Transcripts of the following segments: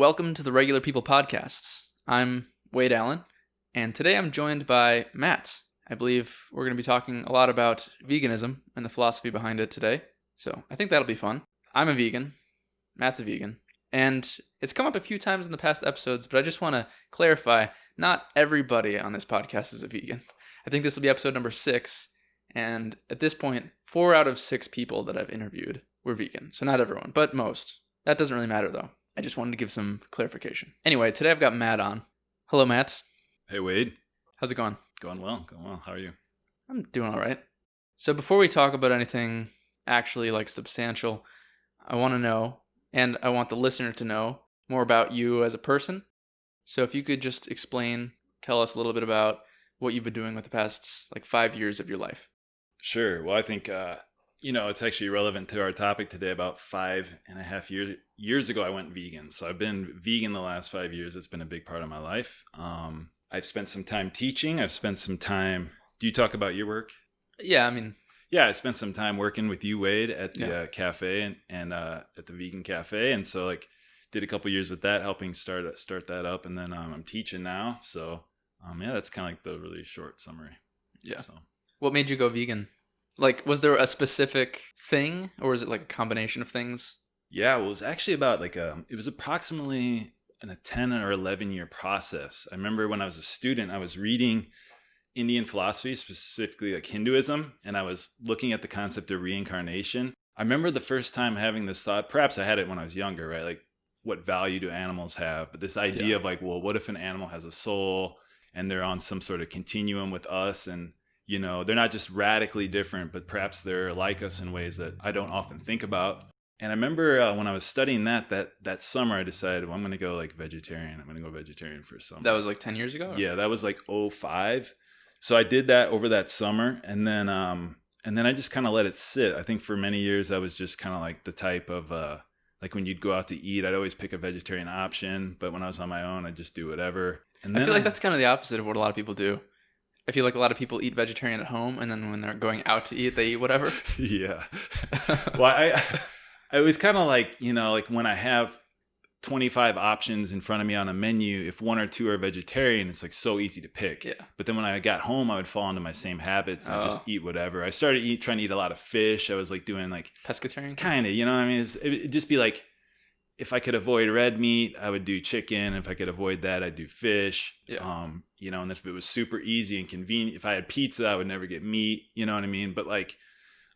Welcome to the Regular People Podcasts. I'm Wade Allen, and today I'm joined by Matt. I believe we're going to be talking a lot about veganism and the philosophy behind it today, so I think that'll be fun. I'm a vegan, Matt's a vegan, and it's come up a few times in the past episodes, but I just want to clarify, not everybody on this podcast is a vegan. I think this will be episode number 6, and at this point, 4 out of 6 people that I've interviewed were vegan, so not everyone, but most. That doesn't really matter though. I just wanted to give some clarification. Anyway, today I've got Matt on. Hello, Matt. Hey, Wade. How's it going? Going well. How are you? I'm doing all right. So before we talk about anything actually substantial, I want to know, and I want the listener to know, more about you as a person. So if you could just tell us a little bit about what you've been doing with the past 5 years of your life. Sure. Well, I think, it's actually relevant to our topic today. About 5.5 years ago, I went vegan. So I've been vegan the last 5 years. It's been a big part of my life. I've spent some time teaching. I've spent some time. Do you talk about your work? Yeah, Yeah, I spent some time working with you, Wade, at the cafe and at the vegan cafe. And so did a couple years with that, helping start that up. And then I'm teaching now. So that's kind of the really short summary. Yeah. So. What made you go vegan? Was there a specific thing, or is it a combination of things? Yeah, well, it was actually about it was approximately a 10 or 11 year process. I remember when I was a student, I was reading Indian philosophy, specifically Hinduism, and I was looking at the concept of reincarnation. I remember the first time having this thought, perhaps I had it when I was younger, right? What value do animals have? But this idea of what if an animal has a soul and they're on some sort of continuum with us, and they're not just radically different, but perhaps they're like us in ways that I don't often think about. And I remember when I was studying that summer, I decided, well, I'm going to go vegetarian. I'm going to go vegetarian for summer. That was 10 years ago? Yeah, that was 2005. So I did that over that summer. And then I just kind of let it sit. I think for many years, I was just kind of the type of, when you'd go out to eat, I'd always pick a vegetarian option. But when I was on my own, I'd just do whatever. And then I feel that's kind of the opposite of what a lot of people do. I feel a lot of people eat vegetarian at home, and then when they're going out to eat, they eat whatever. Yeah. Well, I was kind of when I have 25 options in front of me on a menu, if 1 or 2 are vegetarian, it's so easy to pick. Yeah. But then when I got home, I would fall into my same habits and just eat whatever. I started trying to eat a lot of fish. I was doing pescatarian? Kind of, it'd just be if I could avoid red meat, I would do chicken. If I could avoid that, I'd do fish. Yeah. And if it was super easy and convenient, if I had pizza, I would never get meat. You know what I mean? But it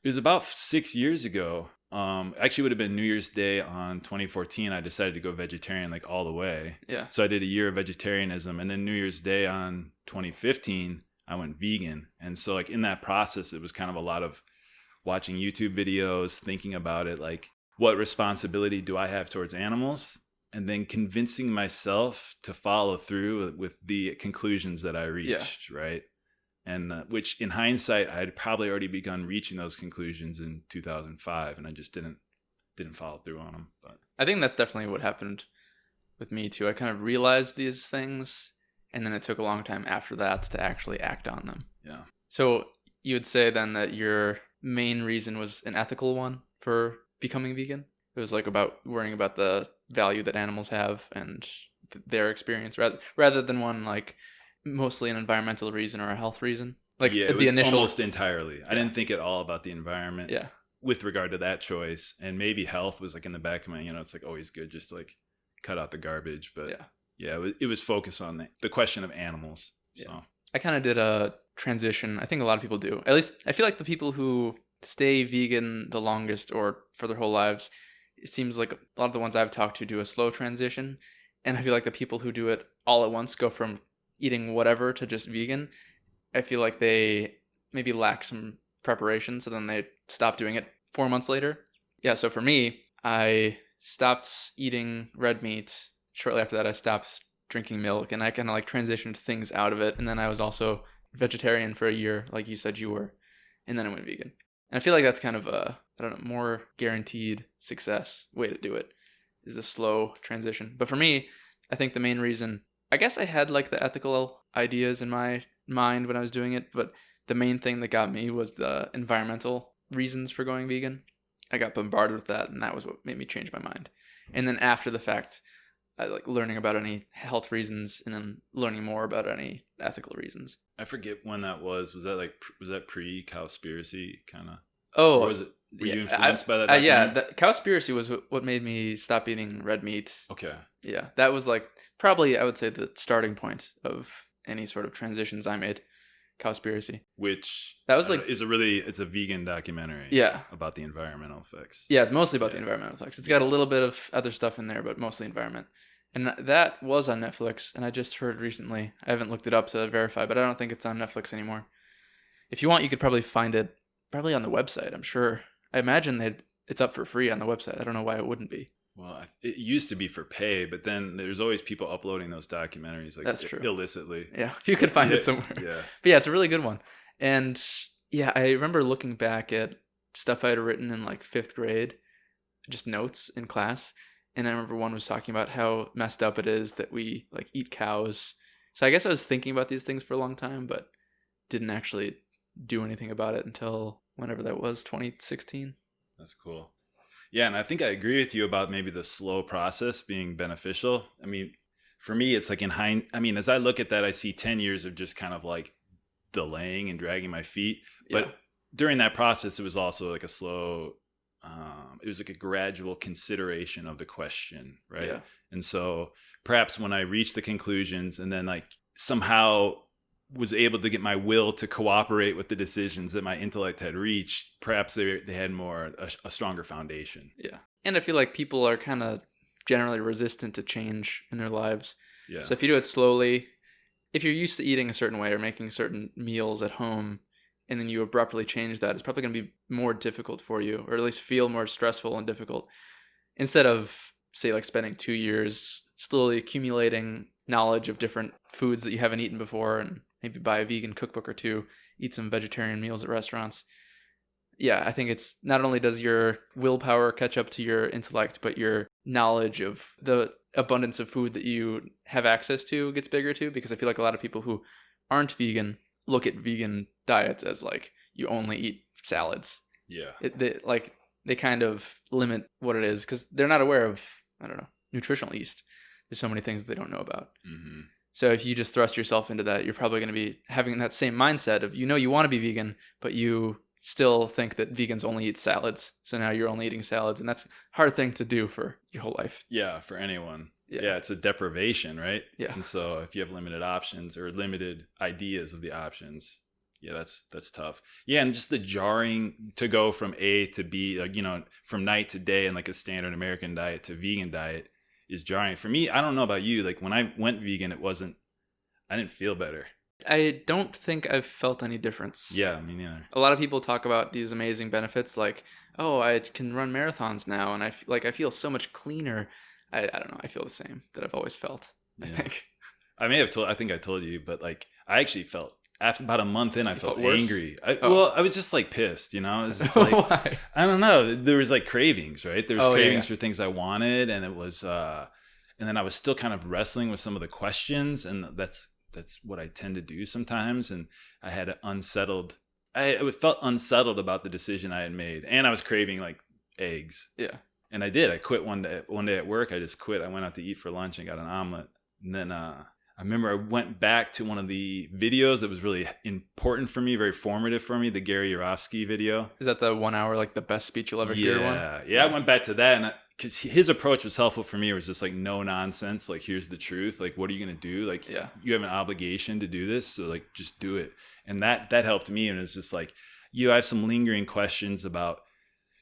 was about 6 years ago. Actually, it would have been New Year's Day on 2014. I decided to go vegetarian all the way. Yeah. So I did a year of vegetarianism, and then New Year's Day on 2015, I went vegan. And so in that process, it was kind of a lot of watching YouTube videos, thinking about it, what responsibility do I have towards animals? And then convincing myself to follow through with the conclusions that I reached, right? And which in hindsight, I had probably already begun reaching those conclusions in 2005, and I just didn't follow through on them. But I think that's definitely what happened with me too. I kind of realized these things, and then it took a long time after that to actually act on them. Yeah. So you would say then that your main reason was an ethical one for becoming vegan? It was about worrying about the value that animals have and their experience rather than one mostly an environmental reason or a health reason. The initial, almost entirely. I didn't think at all about the environment. Yeah. With regard to that choice, and maybe health was in the back of my, it's always good just to cut out the garbage. But it was focused on the question of animals. Yeah. So I kind of did a transition. I think a lot of people do. At least I feel the people who stay vegan the longest or for their whole lives, it seems a lot of the ones I've talked to do a slow transition. And I feel the people who do it all at once go from eating whatever to just vegan. I feel they maybe lack some preparation, so then they stop doing it 4 months later. Yeah, so for me, I stopped eating red meat. Shortly after that, I stopped drinking milk, and I kind of transitioned things out of it. And then I was also vegetarian for a year, like you said you were, and then I went vegan. And I feel that's kind of a, more guaranteed success way to do it, is the slow transition. But for me, I think the main reason, I guess I had the ethical ideas in my mind when I was doing it, but the main thing that got me was the environmental reasons for going vegan. I got bombarded with that, and that was what made me change my mind. And then after the fact, I like learning about any health reasons and then learning more about any ethical reasons. I forget when that was. Was that like was that pre-Cowspiracy kind of? Oh, Or was it? Were you yeah, influenced by that documentary? yeah. The Cowspiracy was what made me stop eating red meat. Okay. Yeah, that was like probably I would say the starting point of any sort of transitions I made. Cowspiracy, which that was like it's a vegan documentary. Yeah, about the environmental effects. Yeah, it's mostly about the environmental effects. It's got a little bit of other stuff in there, but mostly environment. And that was on Netflix, and I just heard recently. I haven't looked it up to verify, but I don't think it's on Netflix anymore. If you want, you could probably find it probably on the website. I'm sure. I imagine it's up for free on the website. I don't know why it wouldn't be. Well, it used to be for pay, but then there's always people uploading those documentaries like That's true. illicitly. Yeah, you could find it somewhere. Yeah. But yeah, it's a really good one. And yeah, I remember looking back at stuff I had written in like 5th grade, just notes in class. And I remember one was talking about how messed up it is that we like eat cows. So I guess I was thinking about these things for a long time, but didn't actually do anything about it until whenever that was, 2016. That's cool. Yeah, and I think I agree with you about maybe the slow process being beneficial. I mean, for me, it's like as I look at that, I see 10 years of just kind of like delaying and dragging my feet. But during that process, it was also like a slow, it was like a gradual consideration of the question, right? Yeah. And so perhaps when I reached the conclusions and then like somehow was able to get my will to cooperate with the decisions that my intellect had reached, perhaps they had a stronger foundation. Yeah. And I feel like people are kind of generally resistant to change in their lives. Yeah. So if you do it slowly, if you're used to eating a certain way or making certain meals at home, and then you abruptly change that, it's probably going to be more difficult for you, or at least feel more stressful and difficult. Instead of, say, like spending 2 years slowly accumulating knowledge of different foods that you haven't eaten before, and maybe buy a vegan cookbook or two, eat some vegetarian meals at restaurants. Yeah, I think it's not only does your willpower catch up to your intellect, but your knowledge of the abundance of food that you have access to gets bigger too, because I feel like a lot of people who aren't vegan look at vegan diets as like you only eat salads. Yeah. They kind of limit what it is because they're not aware of, I don't know, nutritional yeast. There's so many things they don't know about. Mm-hmm. So if you just thrust yourself into that, you're probably going to be having that same mindset of, you want to be vegan, but you still think that vegans only eat salads. So now you're only eating salads, and that's a hard thing to do for your whole life. Yeah, for anyone. Yeah, it's a deprivation, right? Yeah. And so if you have limited options or limited ideas of the options, yeah, that's tough. Yeah, and just the jarring to go from A to B, like, from night to day in like a standard American diet to vegan diet is jarring. For me, I don't know about you, like when I went vegan, I didn't feel better. I don't think I've felt any difference. Yeah, me neither. A lot of people talk about these amazing benefits like, oh, I can run marathons now, and I feel so much cleaner. I don't know. I feel the same that I've always felt, I think. I think I told you, but like I actually felt after about a month in, I felt angry. Oh. I was just like pissed, It was just like, Why? I don't know. There was like cravings, right? There was cravings yeah. for things I wanted. And it was, and then I was still kind of wrestling with some of the questions, and that's what I tend to do sometimes. And I had I felt unsettled about the decision I had made, and I was craving like eggs. Yeah. And I did. I quit one day at work. I just quit. I went out to eat for lunch and got an omelet. And then I remember I went back to one of the videos that was really important for me, very formative for me, the Gary Yourofsky video. Is that the 1 hour, like the best speech you'll ever hear one? Yeah. I went back to that, and because his approach was helpful for me. It was just like no nonsense. Like, here's the truth. Like, what are you going to do? Like, you have an obligation to do this. So like, just do it. And that helped me. And it's just like, I have some lingering questions about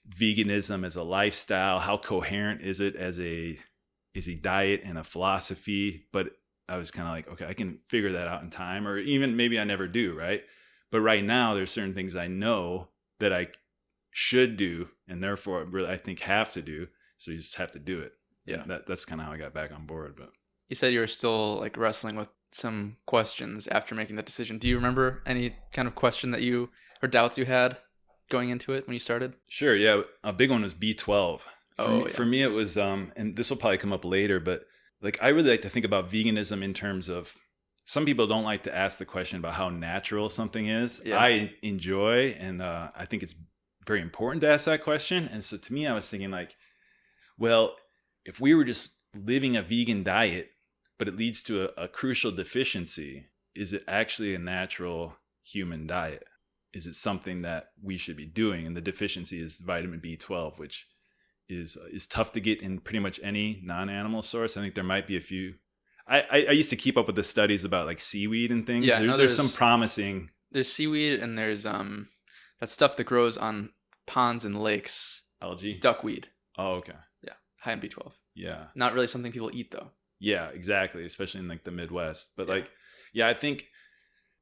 veganism as a lifestyle. How coherent is it as a diet and a philosophy? But I was kind of like, okay, I can figure that out in time, or even maybe I never do, right? But right now there's certain things I know that I should do, and therefore really I think have to do. So you just have to do it. Yeah. That's kind of how I got back on board. But you said you were still like wrestling with some questions after making that decision. Do you remember any kind of question that or doubts you had going into it when you started? Sure. Yeah. A big one was B12. For me, it was, and this will probably come up later, but like, I really like to think about veganism in terms of, some people don't like to ask the question about how natural something is. Yeah. I enjoy, and I think it's very important to ask that question. And so to me, I was thinking like, well, if we were just living a vegan diet, but it leads to a crucial deficiency. Is it actually a natural human diet? Is it something that we should be doing? And the deficiency is vitamin B12, which is tough to get in pretty much any non-animal source. I think there might be a few. I used to keep up with the studies about like seaweed and things. Yeah, there's some promising. There's seaweed, and there's that stuff that grows on ponds and lakes. Algae? Duckweed. Oh, okay. Yeah, high in B12. Yeah. Not really something people eat, though. Yeah, exactly. Especially in like the Midwest. But I think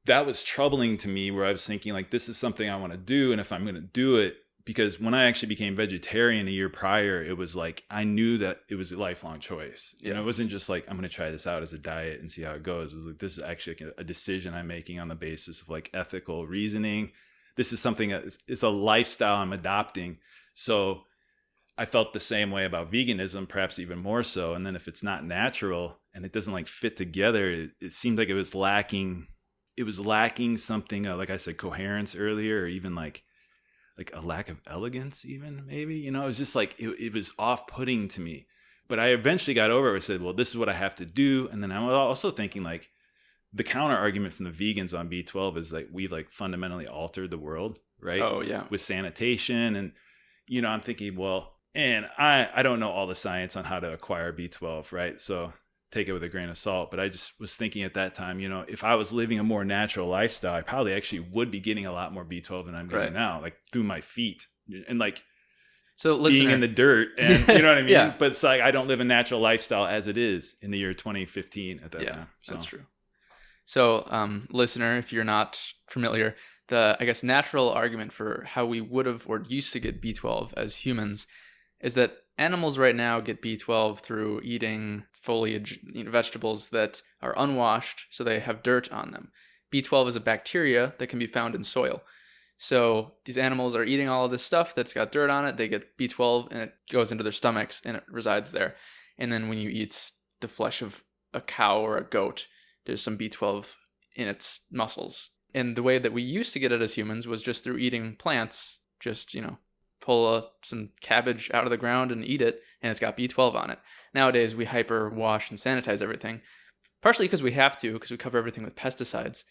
that was troubling to me, where I was thinking like, this is something I want to do. And if I'm going to do it, because when I actually became vegetarian a year prior, it was like, I knew that it was a lifelong choice. Yeah. It wasn't just like, I'm going to try this out as a diet and see how it goes. It was like, this is actually a decision I'm making on the basis of like ethical reasoning. This is something that it's a lifestyle I'm adopting. So I felt the same way about veganism, perhaps even more so. And then if it's not natural and it doesn't like fit together, it seemed like it was lacking something, like I said, coherence earlier, or even like a lack of elegance, even maybe, it was just like, it was off-putting to me. But I eventually got over it. I said, well, this is what I have to do. And then I'm also thinking like, the counter argument from the vegans on B12 is like, we've like fundamentally altered the world, right? Oh yeah. With sanitation. And, I'm thinking, well, and I don't know all the science on how to acquire B12, right? So take it with a grain of salt. But I just was thinking at that time, if I was living a more natural lifestyle, I probably actually would be getting a lot more B12 than I'm getting now, like through my feet and like being in the dirt, and you know what I mean? Yeah. But it's like, I don't live a natural lifestyle as it is in the year 2015 at that time. So. That's true. So listener, if you're not familiar, the, I guess, natural argument for how we would have or used to get B12 as humans is that animals right now get B12 through eating foliage, vegetables that are unwashed, so they have dirt on them. B12 is a bacteria that can be found in soil. So these animals are eating all of this stuff that's got dirt on it. They get B12 and it goes into their stomachs and it resides there. And then when you eat the flesh of a cow or a goat, there's some B12 in its muscles. And the way that we used to get it as humans was just through eating plants. Just, pull some cabbage out of the ground and eat it, and it's got B12 on it. Nowadays, we hyper wash and sanitize everything, partially because we have to, because we cover everything with pesticides.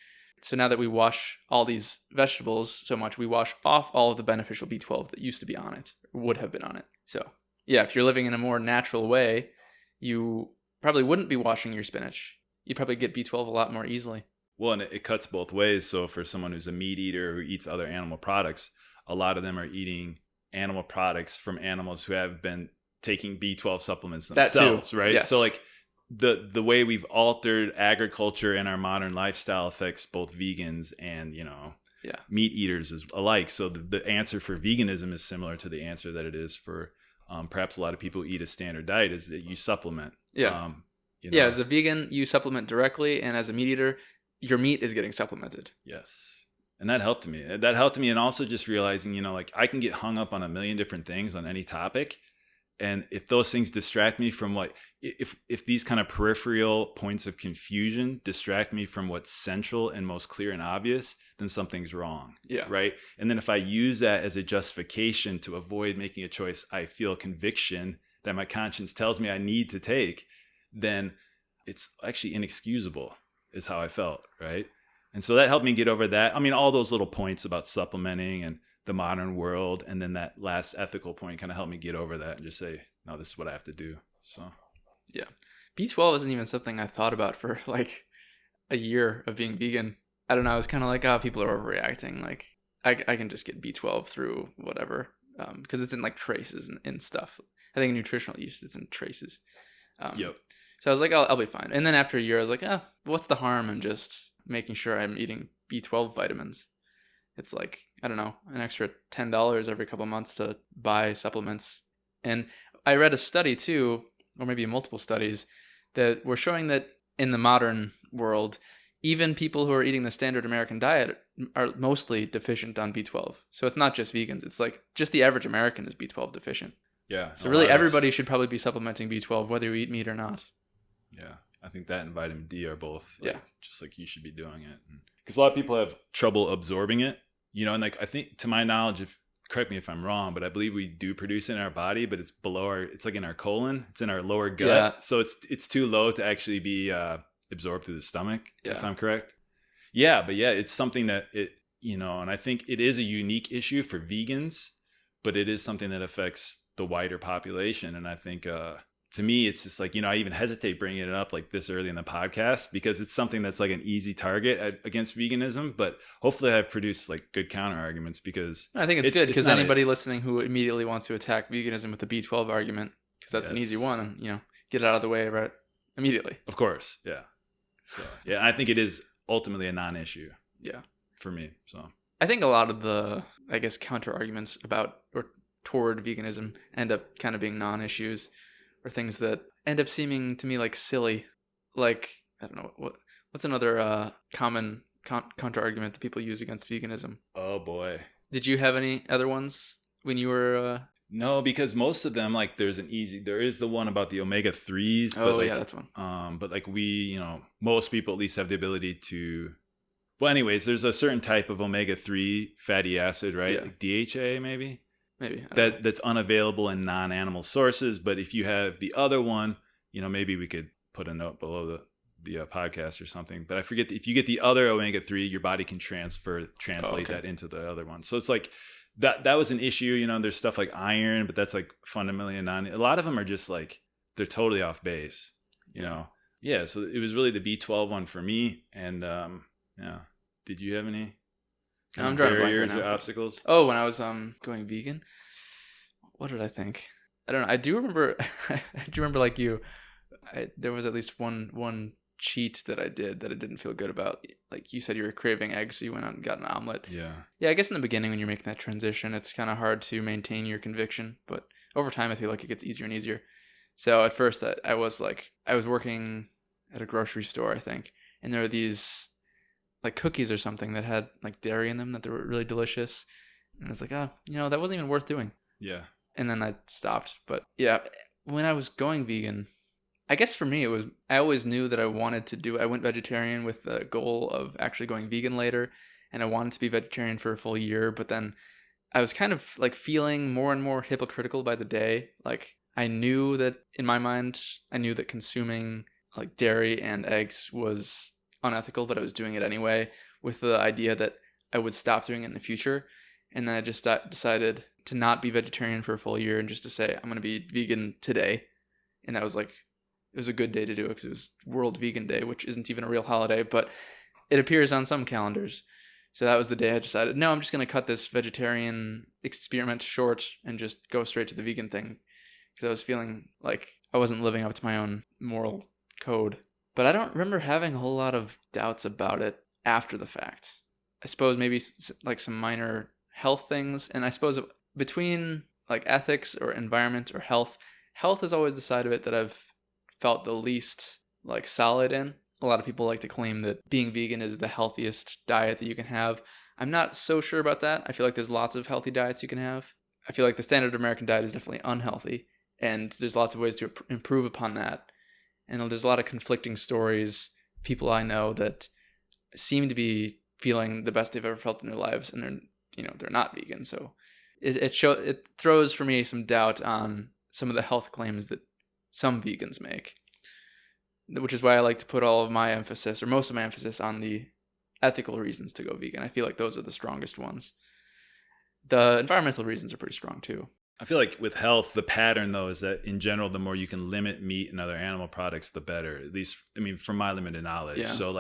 So now that we wash all these vegetables so much, we wash off all of the beneficial B12 that used to be on it, or would have been on it. So yeah, if you're living in a more natural way, you probably wouldn't be washing your spinach. You'd probably get B12 a lot more easily. Well, and it cuts both ways. So for someone who's a meat eater who eats other animal products, a lot of them are eating animal products from animals who have been taking B12 supplements themselves, right? Yes. So like the way we've altered agriculture and our modern lifestyle affects both vegans and, meat eaters alike. So the answer for veganism is similar to the answer that it is for perhaps a lot of people who eat a standard diet, is that you supplement. Yeah. Yeah, as a vegan, you supplement directly, and as a meat eater, your meat is getting supplemented. Yes. And that helped me. And also just realizing, like I can get hung up on a million different things on any topic. And if those things distract me from if these kind of peripheral points of confusion distract me from what's central and most clear and obvious, then something's wrong. Yeah. Right. And then if I use that as a justification to avoid making a choice I feel conviction that my conscience tells me I need to take, then it's actually inexcusable, is how I felt. Right. And so that helped me get over that. I mean, all those little points about supplementing and the modern world, and then that last ethical point kind of helped me get over that and just say, no, this is what I have to do. So, yeah. B12 isn't even something I thought about for like a year of being vegan. I don't know. I was kind of like, people are overreacting. Like, I can just get B12 through whatever, because it's in like traces and stuff. I think in nutritional use, it's in traces. Yep. So I was like, I'll be fine. And then after a year, I was like, what's the harm in just making sure I'm eating B12 vitamins? It's like, I don't know, an extra $10 every couple months to buy supplements. And I read a study too, or maybe multiple studies, that were showing that in the modern world, even people who are eating the standard American diet are mostly deficient on B12. So it's not just vegans. It's like just the average American is B12 deficient. Yeah. So really everybody should probably be supplementing B12, whether you eat meat or not. Yeah. I think that and vitamin D are both just like you should be doing it. Because a lot of people have trouble absorbing it, and like I think to my knowledge, if correct me if I'm wrong, but I believe we do produce it in our body, but it's below it's like in our colon, it's in our lower gut. Yeah. So it's too low to actually be absorbed through the stomach, Yeah. if I'm correct. Yeah, but yeah, it's something that and I think it is a unique issue for vegans, but it is something that affects the wider population. And I think to me, it's just like, I even hesitate bringing it up like this early in the podcast because it's something that's like an easy target against veganism. But hopefully I've produced like good counter arguments because I think it's good because anybody listening who immediately wants to attack veganism with the B12 argument, because that's an easy one, and get it out of the way right immediately. Of course. Yeah. So, yeah, I think it is ultimately a non-issue. Yeah. For me. So I think a lot of the, I guess, counter arguments about or toward veganism end up kind of being non-issues or things that end up seeming to me like silly. Like, I don't know, what's another common counter-argument that people use against veganism? Oh boy. Did you have any other ones when you were... No, because most of them, like, there is the one about the omega-3s. Oh, but yeah, that's one. But like most people at least have the ability to... Well, anyways, there's a certain type of omega-3 fatty acid, right? Yeah. Like DHA, maybe? Maybe. That's unavailable in non-animal sources. But if you have the other one, maybe we could put a note below the podcast or something. But I forget, if you get the other omega-3, your body can translate that into the other one. So it's like that was an issue. There's stuff like iron, but that's like fundamentally a lot of them are just like, they're totally off base, Yeah. So it was really the B12 one for me. And yeah. Did you have any barriers or obstacles? Oh, when I was going vegan, what did I think? I don't know. I do remember. I do remember, like you, there was at least one cheat that I did that I didn't feel good about. Like you said, you were craving eggs, so you went out and got an omelet. Yeah. Yeah, I guess in the beginning when you're making that transition, it's kind of hard to maintain your conviction, but over time, I feel like it gets easier and easier. So at first, I was working at a grocery store, I think, and there were these like cookies or something that had like dairy in them that they were really delicious. And I was like, that wasn't even worth doing. Yeah. And then I stopped. But yeah, when I was going vegan, I guess for me, I always knew that I wanted to do it. I went vegetarian with the goal of actually going vegan later. And I wanted to be vegetarian for a full year. But then I was kind of like feeling more and more hypocritical by the day. Like I knew that in my mind, consuming like dairy and eggs was unethical, but I was doing it anyway with the idea that I would stop doing it in the future. And then I just decided to not be vegetarian for a full year and just to say, I'm going to be vegan today. And that was like, it was a good day to do it because it was World Vegan Day, which isn't even a real holiday, but it appears on some calendars. So that was the day I decided, no, I'm just going to cut this vegetarian experiment short and just go straight to the vegan thing. Because I was feeling like I wasn't living up to my own moral code. But I don't remember having a whole lot of doubts about it after the fact. I suppose maybe like some minor health things. And I suppose between like ethics or environment or health is always the side of it that I've felt the least like solid in. A lot of people like to claim that being vegan is the healthiest diet that you can have. I'm not so sure about that. I feel like there's lots of healthy diets you can have. I feel like the standard American diet is definitely unhealthy. And there's lots of ways to improve upon that. And there's a lot of conflicting stories, people I know that seem to be feeling the best they've ever felt in their lives, and they're not vegan. So it throws for me some doubt on some of the health claims that some vegans make, which is why I like to put all of my emphasis, or most of my emphasis, on the ethical reasons to go vegan. I feel like those are the strongest ones. The environmental reasons are pretty strong too. I feel like with health, the pattern though is that in general, the more you can limit meat and other animal products, the better. At least, from my limited knowledge. Yeah. So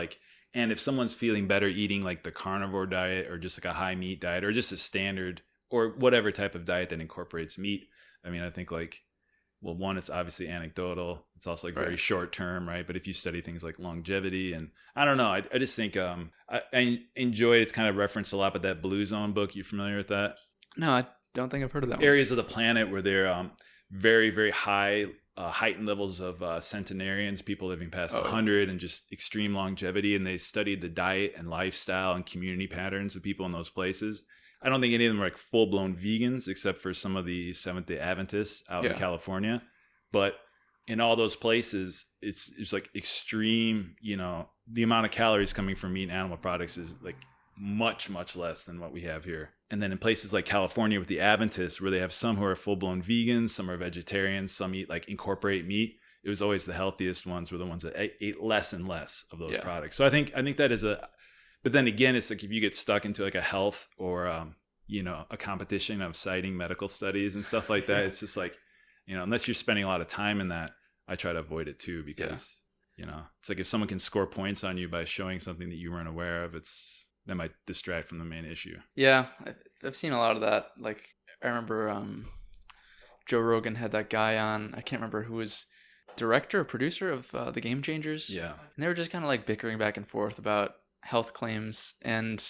and if someone's feeling better eating like the carnivore diet or just like a high meat diet or just a standard or whatever type of diet that incorporates meat, I think like, well, one, it's obviously anecdotal. It's also like very short term, right? But if you study things like longevity and I don't know, I just think I enjoyed, it's kind of referenced a lot, but that Blue Zone book, you familiar with that? No, I don't think I've heard of that areas of the planet where they're very, very high heightened levels of centenarians, people living past 100 and just extreme longevity. And they studied the diet and lifestyle and community patterns of people in those places. I don't think any of them are like full-blown vegans, except for some of the Seventh-day Adventists out in California. But in all those places, it's like extreme, the amount of calories coming from meat and animal products is like much, much less than what we have here. And then in places like California with the Adventists, where they have some who are full-blown vegans, some are vegetarians, some eat like incorporate meat. It was always the healthiest ones were the ones that ate less and less of those products. So I think that is but then again, it's like if you get stuck into like a health or a competition of citing medical studies and stuff like that, it's just like, unless you're spending a lot of time in that, I try to avoid it too, because it's like if someone can score points on you by showing something that you weren't aware of, that might distract from the main issue. Yeah, I've seen a lot of that. Like I remember Joe Rogan had that guy on. I can't remember who was director or producer of the Game Changers. Yeah, and they were just kind of like bickering back and forth about health claims, and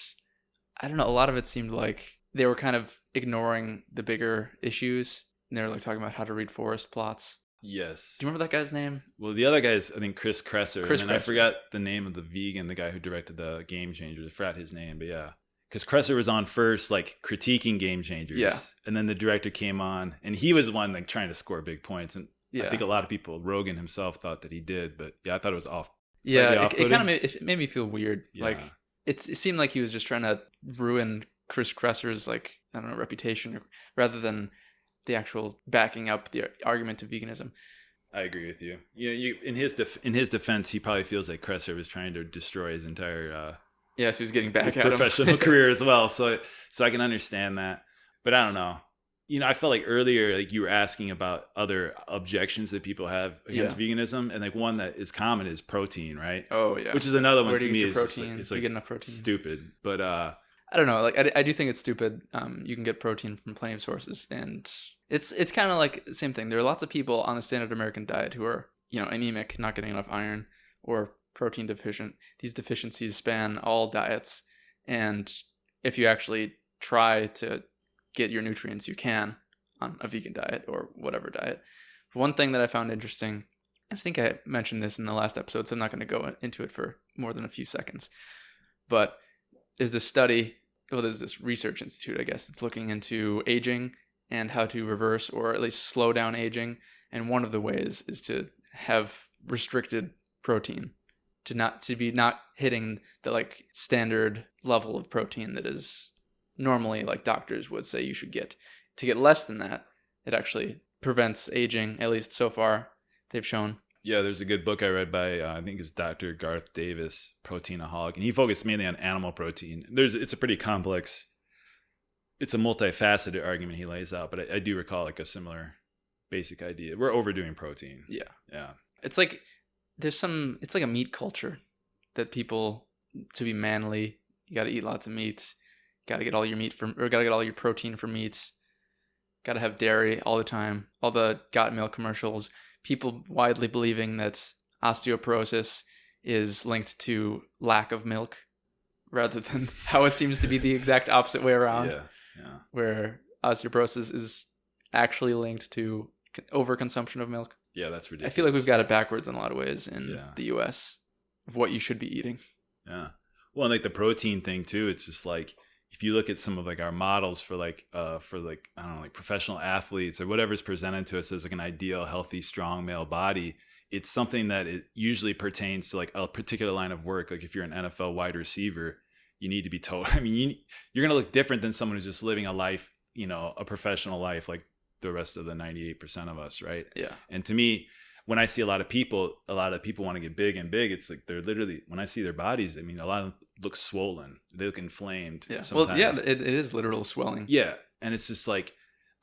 I don't know. A lot of it seemed like they were kind of ignoring the bigger issues. And they were like talking about how to read forest plots. Yes. Do you remember that guy's name? Well, the other guy's, I think, Chris Kresser. Chris and Kresser. I forgot the name of the vegan, the guy who directed the Game Changers. I forgot his name, but yeah. Because Kresser was on first, like, critiquing Game Changers. Yeah. And then the director came on, and he was the one, like, trying to score big points. And Yeah. I think a lot of people, Rogan himself, thought that he did. But, yeah, I thought it was off. Yeah, it kind of made me feel weird. Yeah. Like, it seemed like he was just trying to ruin Chris Kresser's, like, I don't know, reputation, rather than the actual backing up the argument to veganism. I agree with you. Yeah, in his defense, he probably feels like Kresser was trying to destroy his entire so he was getting back his at him. professional career as well. So I can understand that, but I don't know. I felt like earlier, like you were asking about other objections that people have against veganism, and like one that is common is protein, right? Oh yeah, which is another one Where do to you me get is your just protein? like, it's Do you like get enough protein? stupid, but I don't know. Like I do think it's stupid. You can get protein from plenty of sources, and it's kind of like the same thing. There are lots of people on the standard American diet who are anemic, not getting enough iron, or protein deficient. These deficiencies span all diets, and if you actually try to get your nutrients, you can on a vegan diet or whatever diet. One thing that I found interesting, I think I mentioned this in the last episode, so I'm not going to go into it for more than a few seconds, but there's this study. Well, there's this research institute, I guess, that's looking into aging and how to reverse or at least slow down aging. And one of the ways is to have restricted protein, to be not hitting the like standard level of protein that is normally like doctors would say you should get. To get less than that, it actually prevents aging, at least so far they've shown. Yeah, there's a good book I read by I think it's Dr. Garth Davis, Proteinaholic, and he focused mainly on animal protein. It's a pretty complex, it's a multifaceted argument he lays out, but I do recall like a similar basic idea. We're overdoing protein. Yeah. It's like it's like a meat culture that people, to be manly, you got to eat lots of meats, got to get all your got to get all your protein from meats, got to have dairy all the time, all the got milk commercials. People widely believing that osteoporosis is linked to lack of milk rather than how it seems to be the exact opposite way around. Yeah. Where osteoporosis is actually linked to overconsumption of milk. Yeah, that's ridiculous. I feel like we've got it backwards in a lot of ways in Yeah. the US of what you should be eating. Yeah. Well, and like the protein thing too, it's just like if you look at some of like our models for like I don't know, like professional athletes or whatever's presented to us as like an ideal, healthy, strong male body, it's something that it usually pertains to like a particular line of work. Like if you're an NFL wide receiver, you need to be told. I mean, you're gonna look different than someone who's just living a life, a professional life like the rest of the 98% of us, right? Yeah. And to me, when I see a lot of people want to get big and big. It's like they're literally, when I see their bodies, I mean, a lot of them look swollen. They look inflamed. Yeah. Sometimes. Well, yeah, it is literal swelling. Yeah. And it's just like,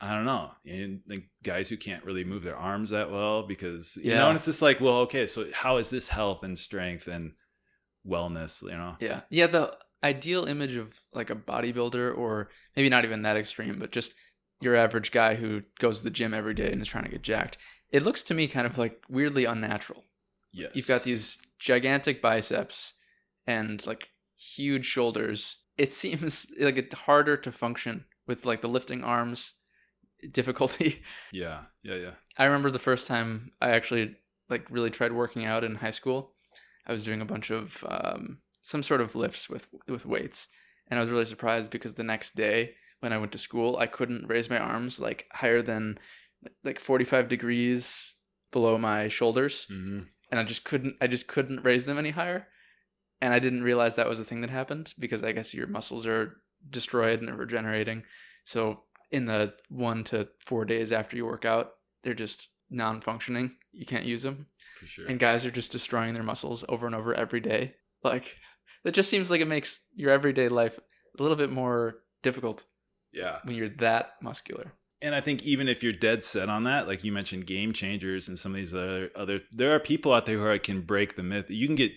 I don't know. And like guys who can't really move their arms that well because, and it's just like, well, okay, so how is this health and strength and wellness, Yeah. Yeah. The ideal image of like a bodybuilder, or maybe not even that extreme, but just your average guy who goes to the gym every day and is trying to get jacked. It looks to me kind of like weirdly unnatural. Yes. You've got these gigantic biceps and like huge shoulders. It seems like it's harder to function with like the lifting arms difficulty. Yeah. I remember the first time I actually like really tried working out in high school. I was doing a bunch of some sort of lifts with weights, and I was really surprised because the next day when I went to school, I couldn't raise my arms like higher than like 45 degrees below my shoulders. Mm-hmm. And I just couldn't raise them any higher. And I didn't realize that was a thing that happened because I guess your muscles are destroyed and they're regenerating. So in the 1 to 4 days after you work out, they're just non-functioning. You can't use them. For sure. And guys are just destroying their muscles over and over every day. Like, it just seems like it makes your everyday life a little bit more difficult. Yeah. When you're that muscular. And I think even if you're dead set on that, like you mentioned Game Changers and some of these other there are people out there who can break the myth. You can get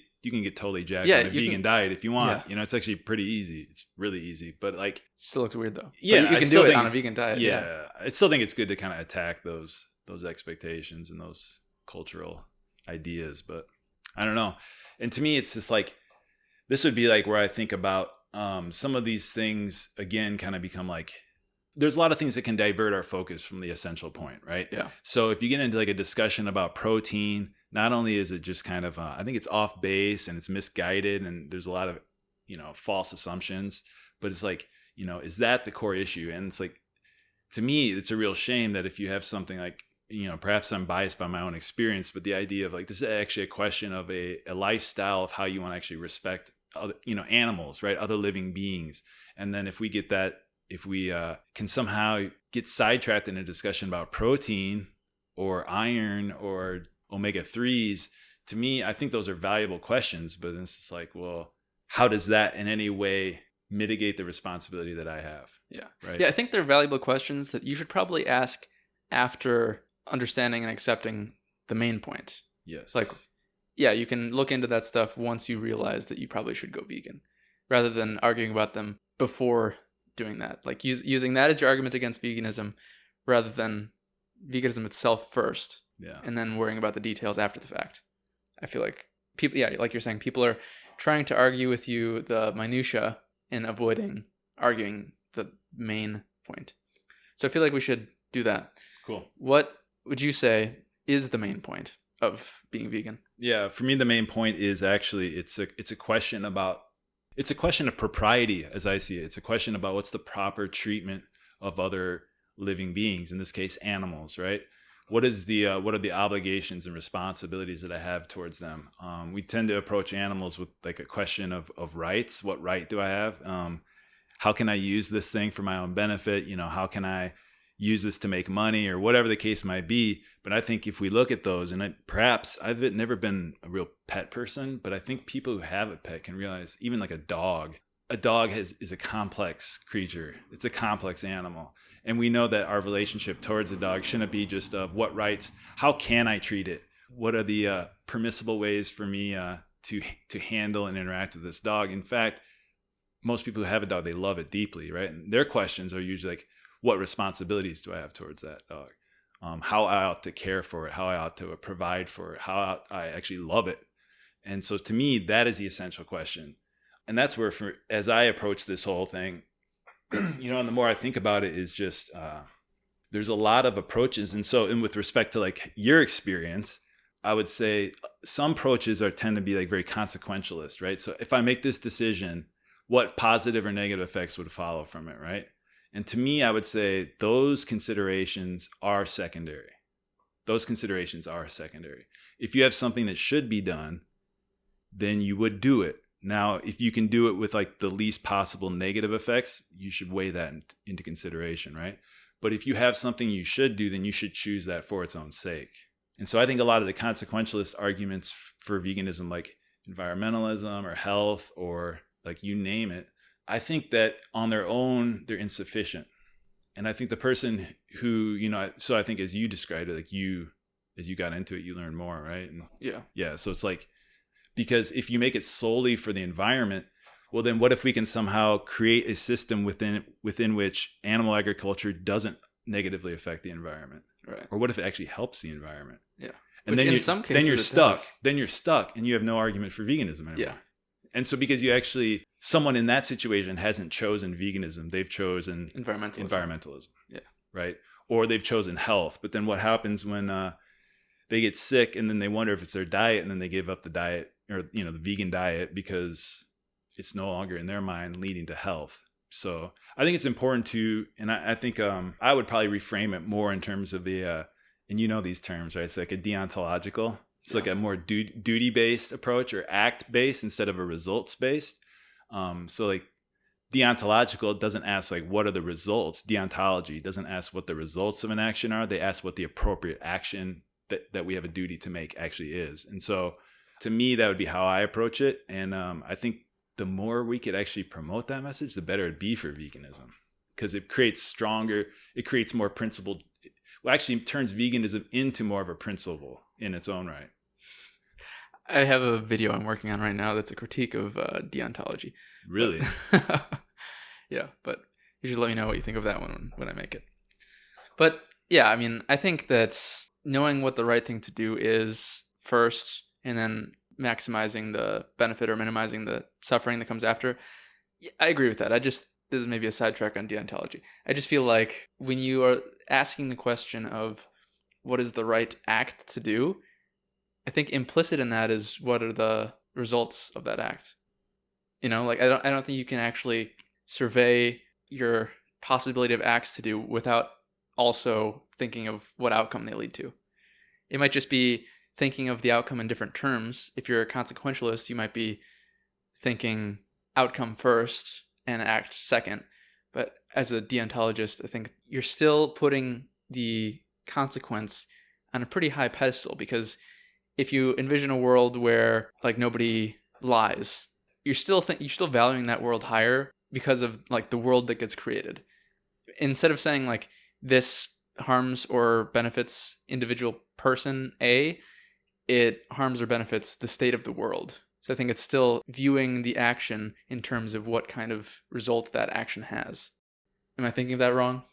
totally jacked on a vegan diet if you want. Yeah. It's actually pretty easy. It's really easy. But like, still looks weird though. Yeah, but you can do it on a vegan diet. Yeah. I still think it's good to kind of attack those expectations and those cultural ideas, but I don't know. And to me, it's just like, this would be like where I think about some of these things again kind of become like, there's a lot of things that can divert our focus from the essential point, right? Yeah. So if you get into like a discussion about protein, not only is it just kind of, I think it's off base and it's misguided and there's a lot of, false assumptions, but it's like, is that the core issue? And it's like, to me, it's a real shame that if you have something like, perhaps I'm biased by my own experience, but the idea of like, this is actually a question of a lifestyle of how you want to actually respect other, animals, right? Other living beings. And then if we can somehow get sidetracked in a discussion about protein or iron or omega-3s, to me, I think those are valuable questions, but it's just like, well, how does that in any way mitigate the responsibility that I have? Yeah. Right. Yeah. I think they're valuable questions that you should probably ask after understanding and accepting the main point. Yes. Like, yeah, you can look into that stuff once you realize that you probably should go vegan rather than arguing about them before doing that. Like using that as your argument against veganism rather than veganism itself first. Yeah. And then worrying about the details after the fact. I feel like people, yeah, like you're saying, people are trying to argue with you the minutia and avoiding arguing the main point. So I feel like we should do that. Cool. What would you say is the main point of being vegan? Yeah, for me, the main point is actually it's a question of propriety, as I see it. It's a question about what's the proper treatment of other living beings, in this case, animals, right? What are the obligations and responsibilities that I have towards them? We tend to approach animals with like a question of rights. What right do I have? How can I use this thing for my own benefit? How can I use this to make money or whatever the case might be? But I think if we look at those, and perhaps I've never been a real pet person, but I think people who have a pet can realize even like a dog is a complex creature. It's a complex animal. And we know that our relationship towards a dog shouldn't be just of what rights, how can I treat it? What are the permissible ways for me to handle and interact with this dog? In fact, most people who have a dog, they love it deeply, right? And their questions are usually like, what responsibilities do I have towards that dog? How I ought to care for it, how I ought to provide for it, how I actually love it. And so to me, that is the essential question. And that's where, as I approach this whole thing, and the more I think about it is just, there's a lot of approaches. And with respect to like your experience, I would say some approaches tend to be like very consequentialist, right? So if I make this decision, what positive or negative effects would follow from it, right? And to me, I would say those considerations are secondary. If you have something that should be done, then you would do it. Now, if you can do it with like the least possible negative effects, you should weigh that into consideration, right? But if you have something you should do, then you should choose that for its own sake. And so I think a lot of the consequentialist arguments for veganism, like environmentalism or health or like you name it, I think that on their own, they're insufficient. And I think the person who, so I think as you described it, like as you got into it, you learned more, right? And yeah. So it's like, because if you make it solely for the environment, well, then what if we can somehow create a system within which animal agriculture doesn't negatively affect the environment? Right. Or what if it actually helps the environment? Yeah. And Which then in some cases then you're stuck. Does. Then you're stuck and you have no argument for veganism anymore. Yeah. And so because someone in that situation hasn't chosen veganism, they've chosen environmentalism. Yeah. Right. Or they've chosen health. But then what happens when they get sick and then they wonder if it's their diet and then they give up the diet or, the vegan diet because it's no longer in their mind leading to health. So I think it's important to, and I think I would probably reframe it more in terms of and these terms, right? It's like a deontological It's like a more duty-based approach or act-based instead of a results-based. So like deontological doesn't ask like what are the results. Deontology doesn't ask what the results of an action are. They ask what the appropriate action that we have a duty to make actually is. And so to me, that would be how I approach it. And I think the more we could actually promote that message, the better it'd be for veganism, because it creates more principled, well, actually turns veganism into more of a principle in its own right. I have a video I'm working on right now that's a critique of deontology. Really? Yeah, but you should let me know what you think of that one when I make it. But yeah, I mean, I think that knowing what the right thing to do is first, and then maximizing the benefit or minimizing the suffering that comes after. I agree with that. This is maybe a sidetrack on deontology. I just feel like when you are asking the question of what is the right act to do, I think implicit in that is what are the results of that act. You know, like I don't think you can actually survey your possibility of acts to do without also thinking of what outcome they lead to. It might just be thinking of the outcome in different terms. If you're a consequentialist, you might be thinking outcome first and act second. But as a deontologist, I think you're still putting the consequence on a pretty high pedestal, because if you envision a world where like nobody lies, you're still valuing that world higher because of like the world that gets created. Instead of saying like this harms or benefits individual person A, it harms or benefits the state of the world. So I think it's still viewing the action in terms of what kind of result that action has. Am I thinking of that wrong?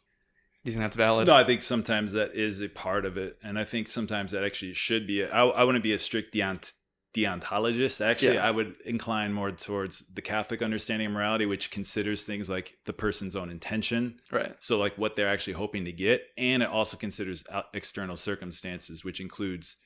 Do you think that's valid? No, I think sometimes that is a part of it. And I think sometimes that actually should be I wouldn't be a strict deontologist. Actually, yeah. I would incline more towards the Catholic understanding of morality, which considers things like the person's own intention. Right. So like what they're actually hoping to get. And it also considers external circumstances, which includes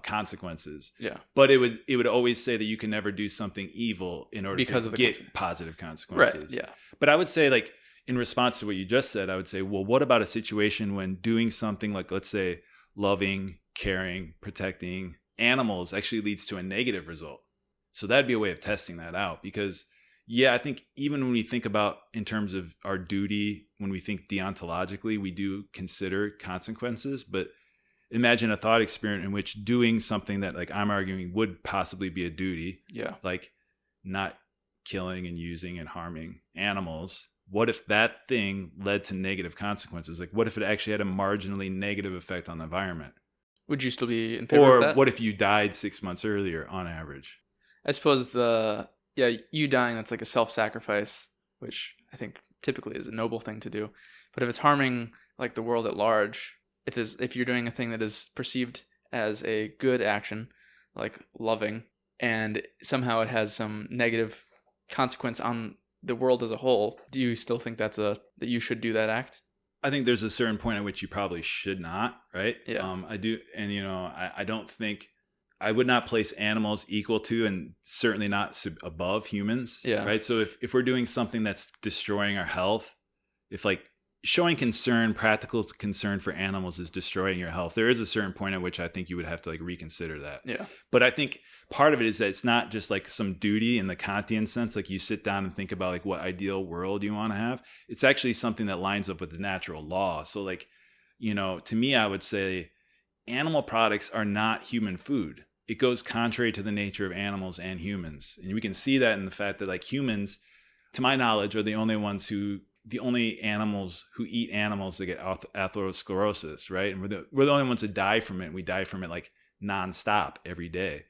consequences. Yeah. But it would always say that you can never do something evil in order to get positive consequences. Right. Yeah. But I would say, like, in response to what you just said, I would say, well, what about a situation when doing something like, let's say, loving, caring, protecting animals actually leads to a negative result? So that'd be a way of testing that out, because yeah, I think even when we think about in terms of our duty, when we think deontologically, we do consider consequences. But imagine a thought experiment in which doing something that, like, I'm arguing would possibly be a duty, yeah, like not killing and using and harming animals. What if that thing led to negative consequences? Like, what if it actually had a marginally negative effect on the environment? Would you still be in favor of that? Or what if you died 6 months earlier on average? I suppose you dying, that's like a self-sacrifice, which I think typically is a noble thing to do. But if it's harming like the world at large, if you're doing a thing that is perceived as a good action, like loving, and somehow it has some negative consequence on the world as a whole, do you still think that you should do that act? I think there's a certain point at which you probably should not, right? Yeah. I do. And, I don't think I would not place animals equal to, and certainly not above humans. Yeah. Right. So if we're doing something that's destroying our health, if like showing practical concern for animals is destroying your health, there is a certain point at which I think you would have to like reconsider that. Yeah. But I think part of it is that it's not just like some duty in the Kantian sense, like you sit down and think about like what ideal world you want to have. It's actually something that lines up with the natural law. So like, to me, I would say animal products are not human food. It goes contrary to the nature of animals and humans. And we can see that in the fact that like humans, to my knowledge, are the only animals who eat animals that get atherosclerosis, right? And we're the only ones that die from it. We die from it like nonstop every day.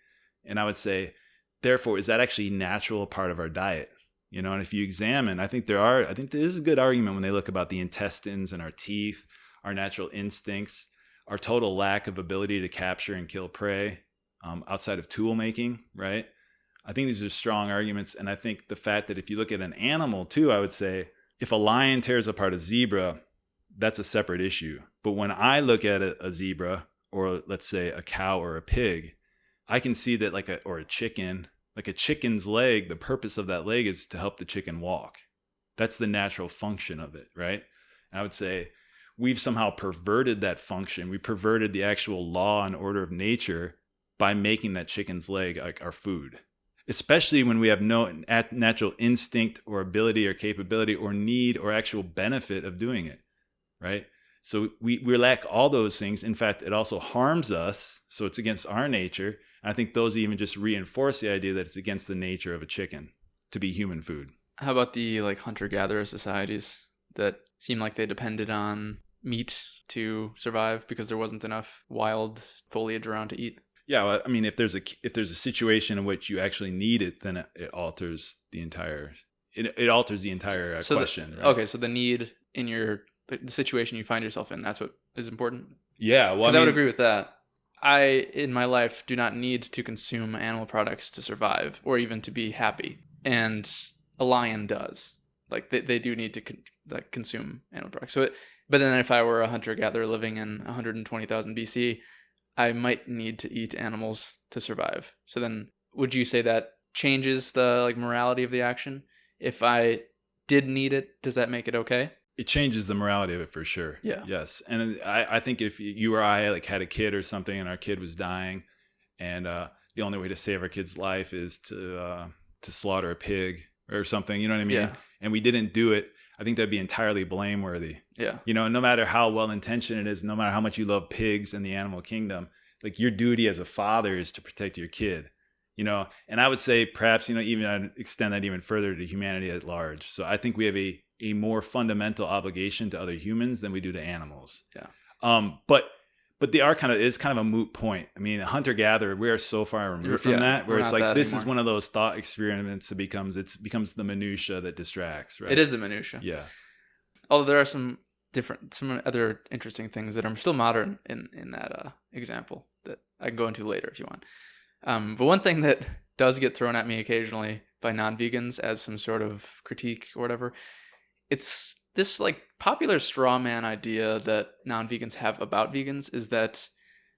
And I would say, therefore, is that actually a natural part of our diet? And if you examine, I think there is a good argument when they look about the intestines and our teeth, our natural instincts, our total lack of ability to capture and kill prey outside of tool making, right? I think these are strong arguments. And I think the fact that if you look at an animal too, I would say, if a lion tears apart a zebra, that's a separate issue. But when I look at a zebra, or let's say a cow or a pig, I can see that or a chicken, like a chicken's leg, the purpose of that leg is to help the chicken walk. That's the natural function of it, right? And I would say we've somehow perverted that function. We perverted the actual law and order of nature by making that chicken's leg like our food, especially when we have no natural instinct or ability or capability or need or actual benefit of doing it, right? So we lack all those things. In fact, it also harms us. So it's against our nature. And I think those even just reinforce the idea that it's against the nature of a chicken to be human food. How about the like hunter-gatherer societies that seem like they depended on meat to survive because there wasn't enough wild foliage around to eat? Yeah, well, I mean, if there's a situation in which you actually need it, then it alters the entire question. Right? Okay, so the need in the situation you find yourself in, that's what is important. Yeah, well, because I would agree with that. I, in my life, do not need to consume animal products to survive or even to be happy, and a lion does. Like they do need to consume animal products. But then if I were a hunter-gatherer living in 120,000 BC, I might need to eat animals to survive. So then would you say that changes the like morality of the action? If I did need it, does that make it okay? It changes the morality of it for sure. Yeah. Yes. And I think if you or I like had a kid or something and our kid was dying and the only way to save our kid's life is to slaughter a pig or something, you know what I mean? Yeah. And we didn't do it, I think that'd be entirely blameworthy. Yeah. You know, no matter how well-intentioned it is, no matter how much you love pigs and the animal kingdom, like your duty as a father is to protect your kid, you know? And I would say perhaps, you know, even I'd extend that even further to humanity at large. So I think we have a more fundamental obligation to other humans than we do to animals. Yeah. But they are it's kind of a moot point. I mean, hunter-gatherer, we are so far removed from that, where it's like this is one of those thought experiments that becomes the minutia that distracts, right? It is the minutia. Yeah. Although there are some other interesting things that are still modern in that example that I can go into later if you want. But one thing that does get thrown at me occasionally by non-vegans as some sort of critique or whatever, it's this like popular straw man idea that non-vegans have about vegans is that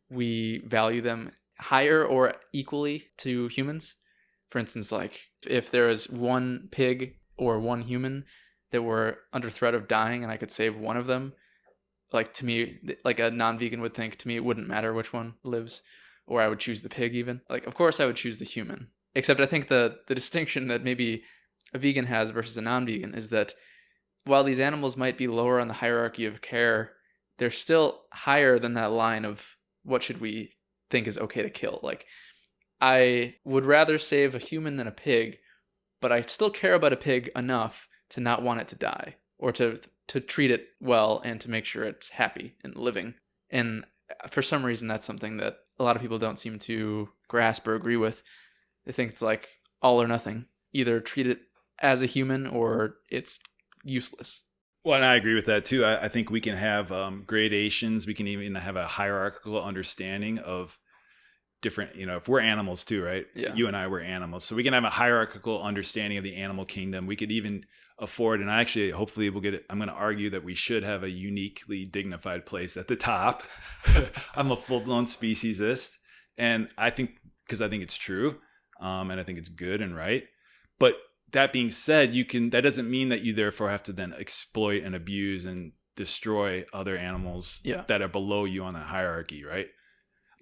we value them higher or equally to humans. For instance, like if there is one pig or one human that were under threat of dying and I could save one of them, like to me, like a non-vegan would think, to me it wouldn't matter which one lives, or I would choose the pig even. Like, of course I would choose the human. Except I think the distinction that maybe a vegan has versus a non-vegan is that while these animals might be lower on the hierarchy of care, they're still higher than that line of what should we think is okay to kill. Like, I would rather save a human than a pig, but I still care about a pig enough to not want it to die, or to treat it well and to make sure it's happy and living. And for some reason, that's something that a lot of people don't seem to grasp or agree with. They think it's like all or nothing. Either treat it as a human or it's useless. Well, and I agree with that too. I think we can have gradations. We can even have a hierarchical understanding of different, you know, if we're animals too, right? Yeah. You and I were animals. So we can have a hierarchical understanding of the animal kingdom. We could even afford, and actually, hopefully we'll get it. I'm going to argue that we should have a uniquely dignified place at the top. I'm a full-blown speciesist. And I think it's true. And I think it's good and right. But that being said, that doesn't mean that you therefore have to then exploit and abuse and destroy other animals that are below you on that hierarchy, right?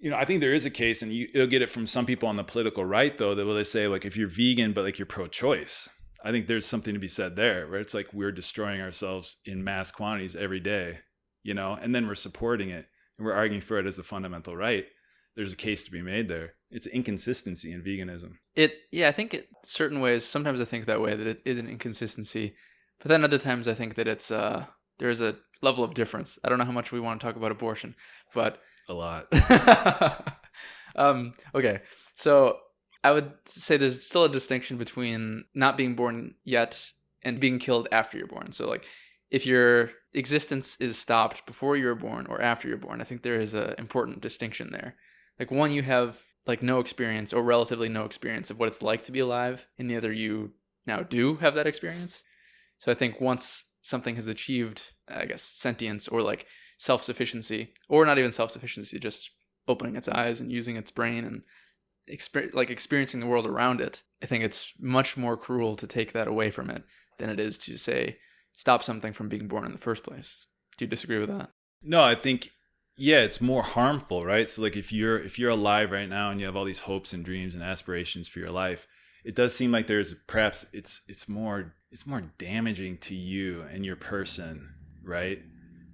You know, I think there is a case, and you'll get it from some people on the political right, though, that will they say, like, if you're vegan, but like you're pro-choice, I think there's something to be said there, where it's like we're destroying ourselves in mass quantities every day, you know, and then we're supporting it and we're arguing for it as a fundamental right. There's a case to be made there. It's inconsistency in veganism. I think in certain ways, sometimes I think that way, that it is an inconsistency. But then other times I think that it's there's a level of difference. I don't know how much we want to talk about abortion, but a lot. Okay. So I would say there's still a distinction between not being born yet and being killed after you're born. So like if your existence is stopped before you're born or after you're born, I think there is an important distinction there. Like one, you have like no experience or relatively no experience of what it's like to be alive, and the other, you now do have that experience. So I think once something has achieved, I guess, sentience or like self-sufficiency, or not even self-sufficiency, just opening its eyes and using its brain and experiencing the world around it, I think it's much more cruel to take that away from it than it is to say stop something from being born in the first place. Do you disagree with that? No, I think Yeah, it's more harmful, right? So like if you're alive right now and you have all these hopes and dreams and aspirations for your life, it does seem like there's perhaps it's more damaging to you and your person, right?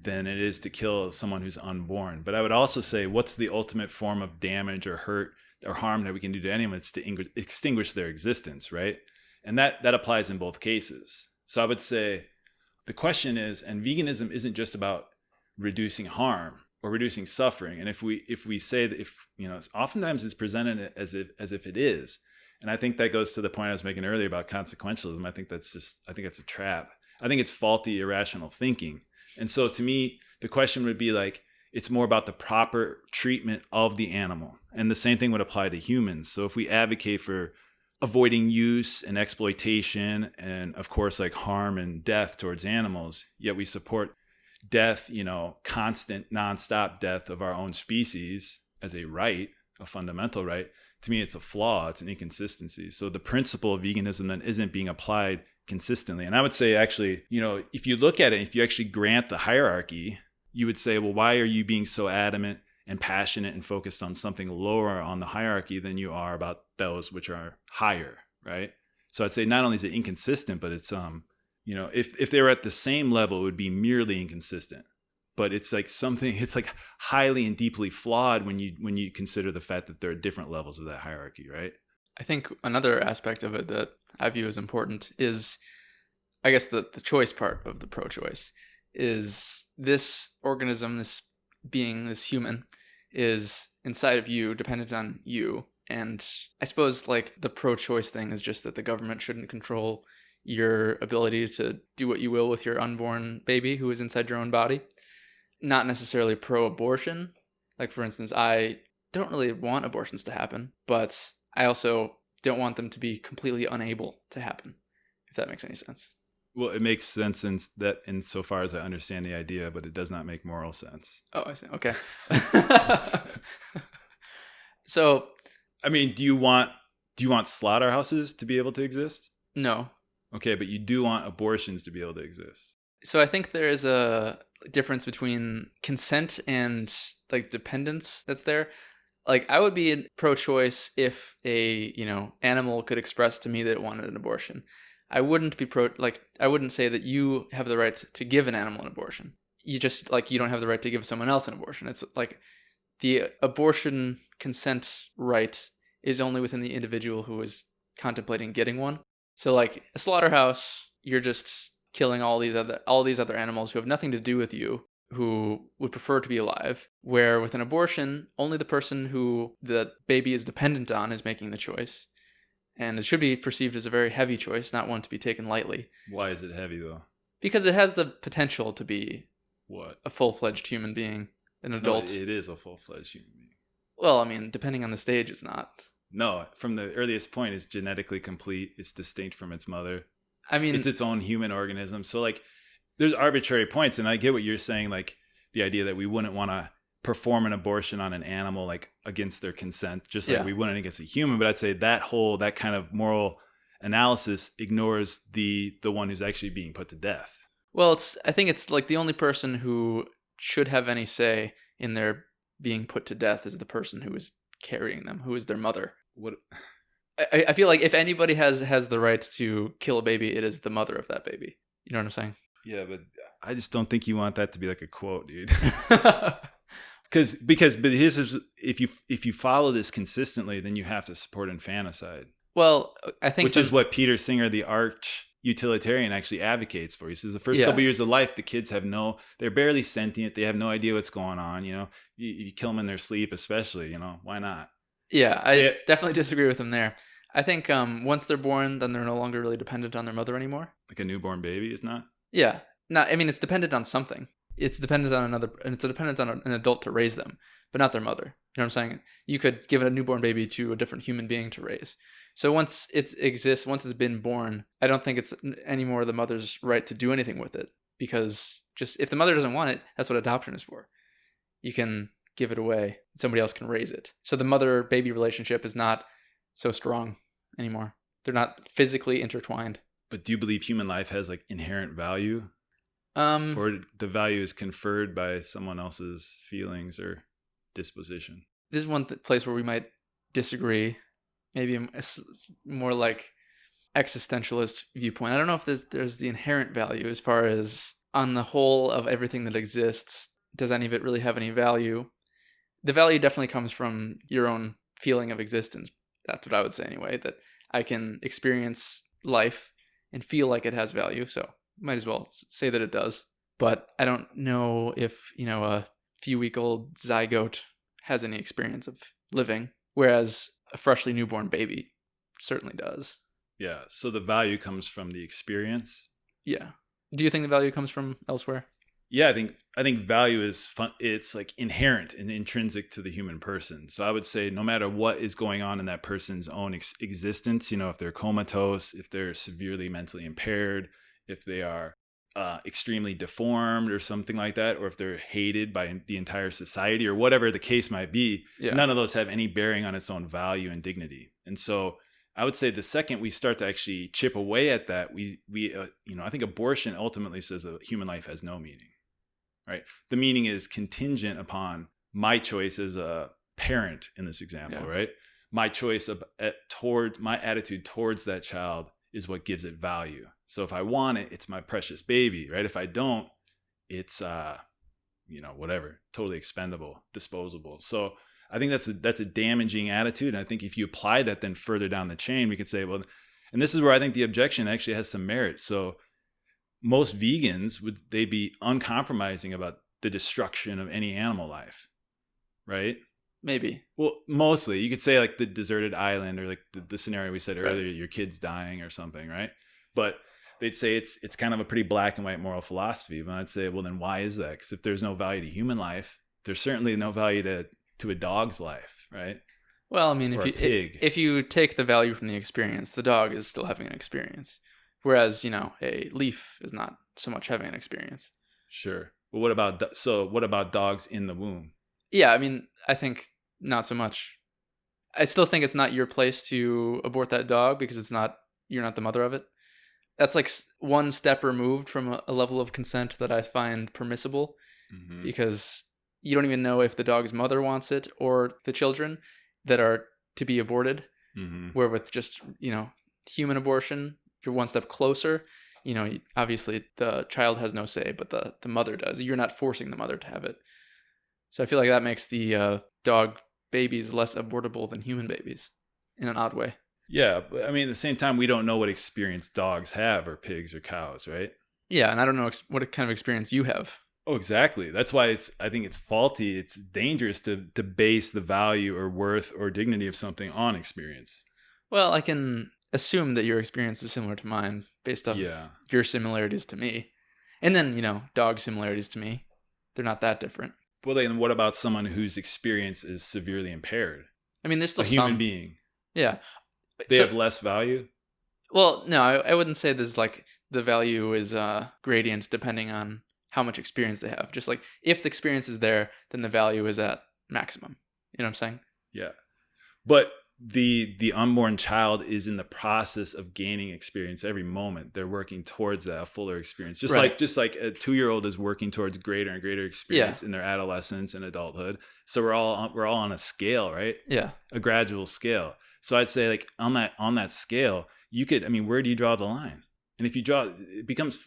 Than it is to kill someone who's unborn. But I would also say, what's the ultimate form of damage or hurt or harm that we can do to anyone? It's to extinguish their existence, right? And that applies in both cases. So I would say the question is, and veganism isn't just about reducing harm or reducing suffering. And if we say that, if oftentimes it's presented as if it is. And I think that goes to the point I was making earlier about consequentialism. I think that's a trap. I think it's faulty, irrational thinking. And so to me, the question would be like, it's more about the proper treatment of the animal. And the same thing would apply to humans. So if we advocate for avoiding use and exploitation and of course like harm and death towards animals, yet we support death, constant nonstop death of our own species as a right, a fundamental right, to me it's a flaw, it's an inconsistency. So the principle of veganism then isn't being applied consistently. And I would say actually, if you look at it, if you actually grant the hierarchy, you would say, well, why are you being so adamant and passionate and focused on something lower on the hierarchy than you are about those which are higher, right? So I'd say not only is it inconsistent, but it's if they were at the same level, it would be merely inconsistent. But it's like highly and deeply flawed when you consider the fact that there are different levels of that hierarchy, right? I think another aspect of it that I view as important is, I guess, the choice part of the pro-choice is this organism, this being, this human, is inside of you, dependent on you. And I suppose like the pro-choice thing is just that the government shouldn't control your ability to do what you will with your unborn baby who is inside your own body. Not necessarily pro-abortion. Like, for instance, I don't really want abortions to happen, but I also don't want them to be completely unable to happen, if that makes any sense. Well, it makes sense insofar as I understand the idea, but it does not make moral sense. Oh, I see. Okay. So, I mean, do you want slaughterhouses to be able to exist? No. Okay, but you do want abortions to be able to exist. So I think there is a difference between consent and like dependence that's there. Like, I would be pro-choice if a, animal could express to me that it wanted an abortion. I wouldn't be I wouldn't say that you have the right to give an animal an abortion. You just, you don't have the right to give someone else an abortion. It's like the abortion consent right is only within the individual who is contemplating getting one. So like a slaughterhouse, you're just killing all these other animals who have nothing to do with you, who would prefer to be alive, where with an abortion, only the person who the baby is dependent on is making the choice. And it should be perceived as a very heavy choice, not one to be taken lightly. Why is it heavy, though? Because it has the potential to be what? A full-fledged human being, an adult. No, it is a full-fledged human being. Well, I mean, depending on the stage, it's not. No, from the earliest point, it's genetically complete. It's distinct from its mother. I mean, it's its own human organism. So, there's arbitrary points, and I get what you're saying, the idea that we wouldn't want to perform an abortion on an animal, against their consent, just like we wouldn't against a human. But I'd say that kind of moral analysis ignores the one who's actually being put to death. Well, I think it's the only person who should have any say in their being put to death is the person who is carrying them, who is their mother. What? I feel like if anybody has the right to kill a baby, it is the mother of that baby. You know what I'm saying? Yeah, but I just don't think you want that to be like a quote, dude. Because if you follow this consistently, then you have to support infanticide. Well, I think which is what Peter Singer, the arch utilitarian, actually advocates for. He says the first couple years of life, the kids they're barely sentient. They have no idea what's going on. You kill them in their sleep, especially. Why not? Yeah, I definitely disagree with him there. I think once they're born, then they're no longer really dependent on their mother anymore. Like a newborn baby is not? Yeah. No, I mean, it's dependent on something. It's dependent on an adult to raise them, but not their mother. You know what I'm saying? You could give a newborn baby to a different human being to raise. So once it exists, once it's been born, I don't think it's anymore the mother's right to do anything with it, because just if the mother doesn't want it, that's what adoption is for. You can give it away. Somebody else can raise it. So the mother-baby relationship is not so strong anymore. They're not physically intertwined. But do you believe human life has inherent value? Or the value is conferred by someone else's feelings or disposition? This is one place where we might disagree. Maybe more like existentialist viewpoint. I don't know if there's the inherent value as far as on the whole of everything that exists. Does any of it really have any value? The value definitely comes from your own feeling of existence. That's what I would say anyway, that I can experience life and feel like it has value. So might as well say that it does. But I don't know if, a few-week-old zygote has any experience of living, whereas a freshly newborn baby certainly does. Yeah. So the value comes from the experience. Yeah. Do you think the value comes from elsewhere? Yeah, I think value is fun. It's like inherent and intrinsic to the human person. So I would say no matter what is going on in that person's own existence, if they're comatose, if they're severely mentally impaired, if they are extremely deformed or something like that, or if they're hated by the entire society or whatever the case might be, none of those have any bearing on its own value and dignity. And so I would say the second we start to actually chip away at that, I think abortion ultimately says that human life has no meaning. Right. The meaning is contingent upon my choice as a parent in this example, right? My choice towards my attitude towards that child is what gives it value. So if I want it, it's my precious baby, right? If I don't, it's whatever, totally expendable, disposable. So I think that's a damaging attitude. And I think if you apply that then further down the chain, we could say, well, and this is where I think the objection actually has some merit. So most vegans, would they be uncompromising about the destruction of any animal life, right? Maybe. Well, mostly. You could say like the deserted island or like the scenario we said earlier, your kid's dying or something, right? But they'd say it's kind of a pretty black and white moral philosophy. But I'd say, well, then why is that? Because if there's no value to human life, there's certainly no value to a dog's life, right? Well, I mean, if you take the value from the experience, the dog is still having an experience. Whereas, a leaf is not so much having an experience. Sure. But what about dogs in the womb? Yeah, I mean, I think not so much. I still think it's not your place to abort that dog because you're not the mother of it. That's like one step removed from a level of consent that I find permissible, because you don't even know if the dog's mother wants it or the children that are to be aborted. Where with just, human abortion, you're one step closer. Obviously the child has no say, but the mother does. You're not forcing the mother to have it. So I feel like that makes the dog babies less abortable than human babies in an odd way. Yeah, but I mean, at the same time, we don't know what experience dogs have or pigs or cows, right? Yeah, and I don't know what kind of experience you have. Oh, exactly. That's why I think it's faulty. It's dangerous to base the value or worth or dignity of something on experience. Well, I can assume that your experience is similar to mine based off your similarities to me. And then, dog similarities to me. They're not that different. Well, then what about someone whose experience is severely impaired? I mean, there's still a human being. Yeah. They have less value? Well, no, I wouldn't say there's like the value is gradient depending on how much experience they have. Just like if the experience is there, then the value is at maximum. You know what I'm saying? Yeah. But the unborn child is in the process of gaining experience every moment. They're working towards that fuller experience. Just like a 2-year-old is working towards greater and greater experience in their adolescence and adulthood. So we're all on a scale, right? Yeah. A gradual scale. So I'd say like on that scale, where do you draw the line? And if you draw, it becomes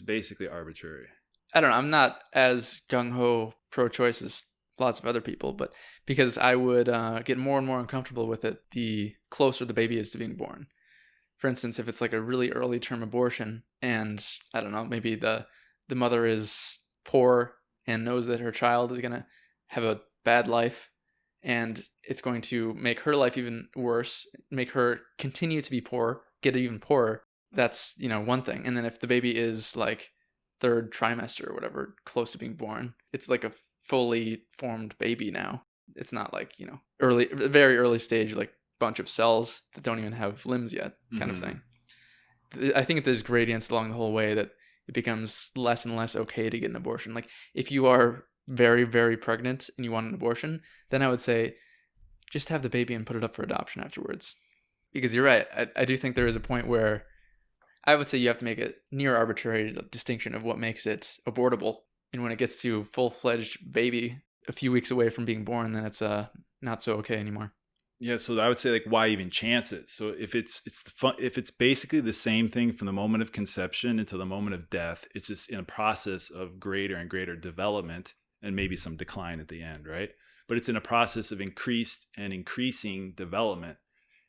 basically arbitrary. I don't know. I'm not as gung-ho pro-choice as lots of other people, but because I would get more and more uncomfortable with it the closer the baby is to being born. For instance, if it's like a really early term abortion and I don't know, maybe the mother is poor and knows that her child is going to have a bad life and it's going to make her life even worse, make her continue to be poor, get even poorer. That's, one thing. And then if the baby is like third trimester or whatever, close to being born, it's like a fully formed baby now. It's not like, very early stage, like bunch of cells that don't even have limbs yet kind of thing. I think there's gradients along the whole way that it becomes less and less okay to get an abortion. Like if you are very, very pregnant and you want an abortion, then I would say just have the baby and put it up for adoption afterwards. Because you're right. I do think there is a point where I would say you have to make a near arbitrary distinction of what makes it abortable. And when it gets to full-fledged baby a few weeks away from being born, then it's not so okay anymore. Yeah, so I would say like why even chance it? So if if it's basically the same thing from the moment of conception until the moment of death, it's just in a process of greater and greater development and maybe some decline at the end, right? But it's in a process of increased and increasing development.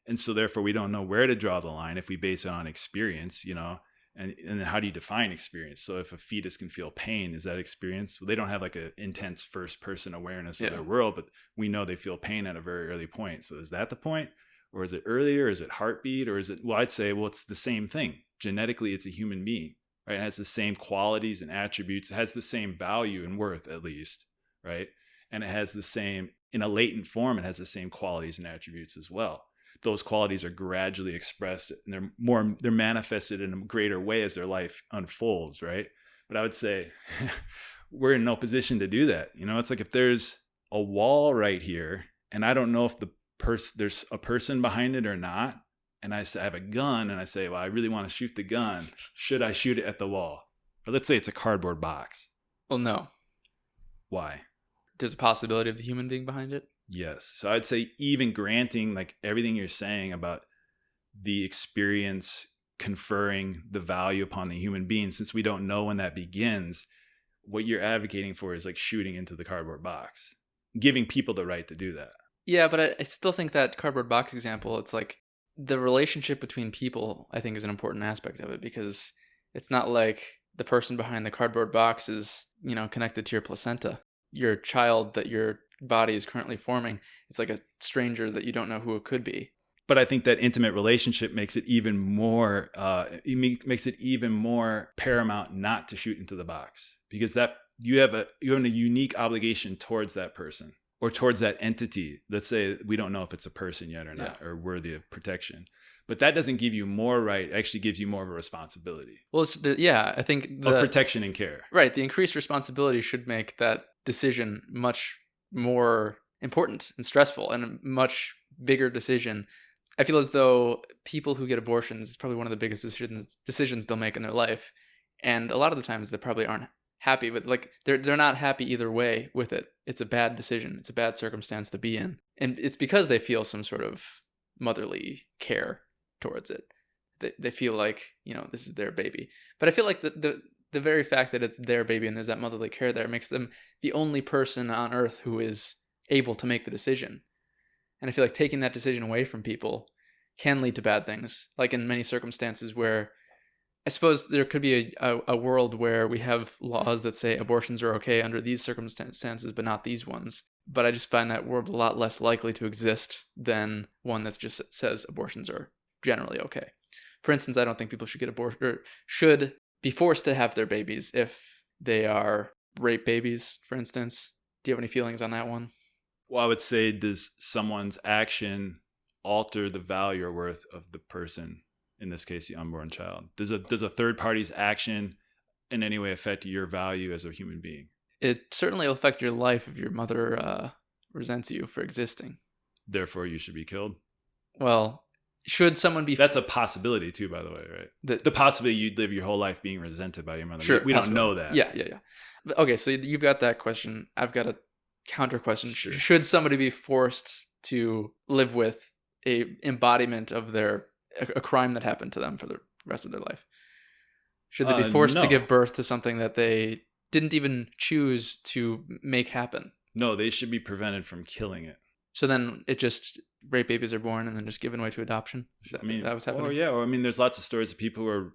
And so therefore we don't know where to draw the line if we base it on experience, and then how do you define experience? So if a fetus can feel pain, is that experience? Well, they don't have like an intense first person awareness of their world, but we know they feel pain at a very early point. So is that the point? Or is it earlier? Is it heartbeat? Or is it, well, I'd say, well, it's the same thing. Genetically, it's a human being, right? It has the same qualities and attributes. It has the same value and worth, at least, right? And it has the same, in a latent form, it has the same qualities and attributes as well. Those qualities are gradually expressed and they're manifested in a greater way as their life unfolds, right? But I would say we're in no position to do that. It's like if there's a wall right here and I don't know if there's a person behind it or not, and I say I have a gun and I say, well, I really want to shoot the gun. Should I shoot it at the wall? Or let's say it's a cardboard box. Well, no. Why? There's a possibility of the human being behind it. Yes. So I'd say even granting like everything you're saying about the experience conferring the value upon the human being, since we don't know when that begins, what you're advocating for is like shooting into the cardboard box, giving people the right to do that. Yeah, but I still think that cardboard box example, it's like the relationship between people, I think, is an important aspect of it, because it's not like the person behind the cardboard box is, connected to your placenta. Your child that your body is currently forming, it's like a stranger that you don't know who it could be. But I think that intimate relationship makes it even more makes it even more paramount not to shoot into the box, because that you have a unique obligation towards that person or towards that entity. Let's say we don't know if it's a person yet or not, or worthy of protection. But that doesn't give you more right. It actually gives you more of a responsibility. Well, I think of protection and care. Right. The increased responsibility should make that decision much more important and stressful, and a much bigger decision. I feel as though people who get abortions is probably one of the biggest decisions they'll make in their life. And a lot of the times they probably aren't happy with, like, they're not happy either way with it. It's a bad decision. It's a bad circumstance to be in. And it's because they feel some sort of motherly care towards it. They feel like, this is their baby. But I feel like the very fact that it's their baby and there's that motherly care there makes them the only person on earth who is able to make the decision. And I feel like taking that decision away from people can lead to bad things. Like in many circumstances where I suppose there could be a world where we have laws that say abortions are okay under these circumstances, but not these ones. But I just find that world a lot less likely to exist than one that just says abortions are generally okay. For instance, I don't think people should get aborted or should be forced to have their babies if they are rape babies, for instance. Do you have any feelings on that one? Well, I would say, does someone's action alter the value or worth of the person, in this case, the unborn child? Does a third party's action in any way affect your value as a human being? It certainly will affect your life if your mother resents you for existing. Therefore, you should be killed? Well, should someone be... That's a possibility too, by the way, right? The possibility you'd live your whole life being resented by your mother. Sure, we don't know that. Yeah. Okay, so you've got that question. I've got a counter question. Sure. Should somebody be forced to live with a embodiment of a crime that happened to them for the rest of their life? Should they be forced to give birth to something that they didn't even choose to make happen? No, they should be prevented from killing it. So then rape babies are born and then just given away to adoption? That was happening? There's lots of stories of people who are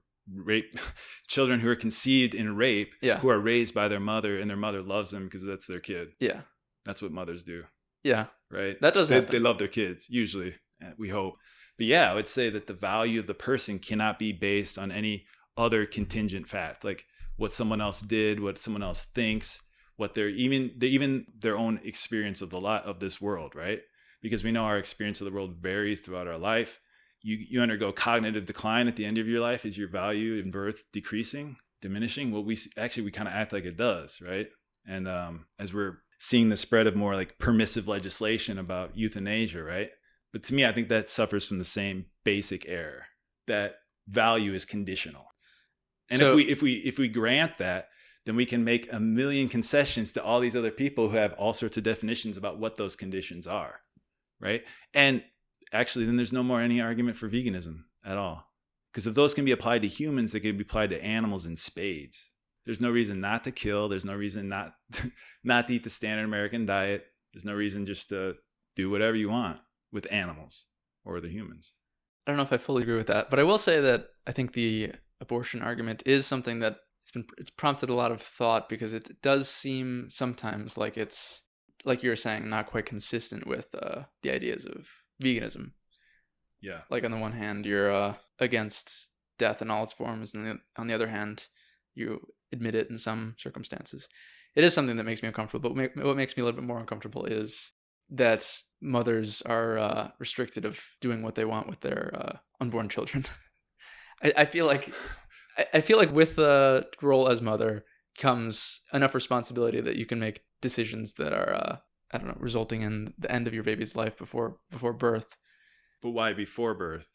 children who are conceived in rape, who are raised by their mother, and their mother loves them because that's their kid. Yeah. That's what mothers do. Yeah. Right? That does happen. They love their kids, usually, we hope. But yeah, I would say that the value of the person cannot be based on any other contingent fact, like what someone else did, what someone else thinks, what even their own experience of this world, right? Because we know our experience of the world varies throughout our life. You undergo cognitive decline at the end of your life. Is your value in birth diminishing? Well, we kind of act like it does, right? And as we're seeing the spread of more like permissive legislation about euthanasia, right? But to me, I think that suffers from the same basic error, that value is conditional. And So- if we grant that, then we can make a million concessions to all these other people who have all sorts of definitions about what those conditions are, right? And actually, then there's no more any argument for veganism at all. Because if those can be applied to humans, they can be applied to animals in spades. There's no reason not to kill. There's no reason not to eat the standard American diet. There's no reason just to do whatever you want with animals or the humans. I don't know if I fully agree with that, but I will say that I think the abortion argument is something that it's prompted a lot of thought, because it does seem sometimes like it's, like you were saying, not quite consistent with the ideas of veganism. Yeah. Like on the one hand, you're against death in all its forms, and on the other hand, you admit it in some circumstances. It is something that makes me uncomfortable, but what makes me a little bit more uncomfortable is that mothers are restricted of doing what they want with their unborn children. I feel like with the role as mother comes enough responsibility that you can make decisions that are I don't know, resulting in the end of your baby's life before birth. But why before birth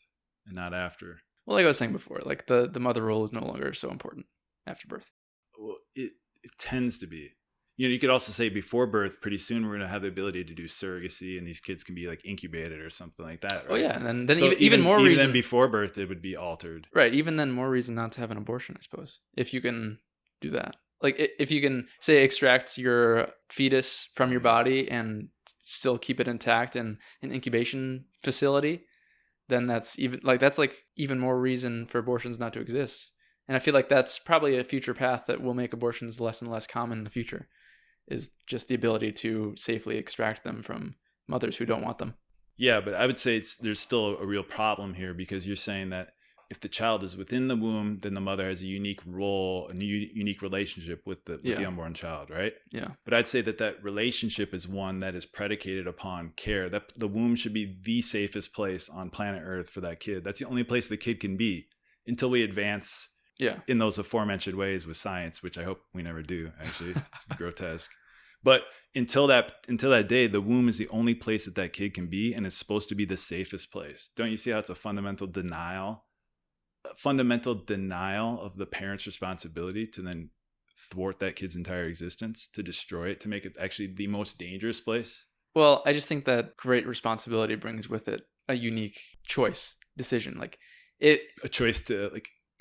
and not after? Well, like I was saying before, like the mother role is no longer so important after birth. Well, it tends to be. You know, you could also say before birth, pretty soon we're going to have the ability to do surrogacy, and these kids can be like incubated or something like that. Right? Oh yeah, and then So even more reason. Even before birth, it would be altered. Right, even then more reason not to have an abortion, I suppose, if you can do that. Like if you can, say, extract your fetus from your body and still keep it intact in an incubation facility, then that's even more reason for abortions not to exist. And I feel like that's probably a future path that will make abortions less and less common in the future, is just the ability to safely extract them from mothers who don't want them. Yeah, but I would say there's still a real problem here, because you're saying that if the child is within the womb, then the mother has a unique role, a unique relationship with the unborn child, right? Yeah. But I'd say that relationship is one that is predicated upon care. That the womb should be the safest place on planet Earth for that kid. That's the only place the kid can be until we advance in those aforementioned ways with science, which I hope we never do, actually. It's grotesque. But until that day, the womb is the only place that kid can be, and it's supposed to be the safest place. Don't you see how it's a fundamental denial of the parent's responsibility to then thwart that kid's entire existence, to destroy it, to make it actually the most dangerous place? Well, I just think that great responsibility brings with it a unique decision. Like a choice to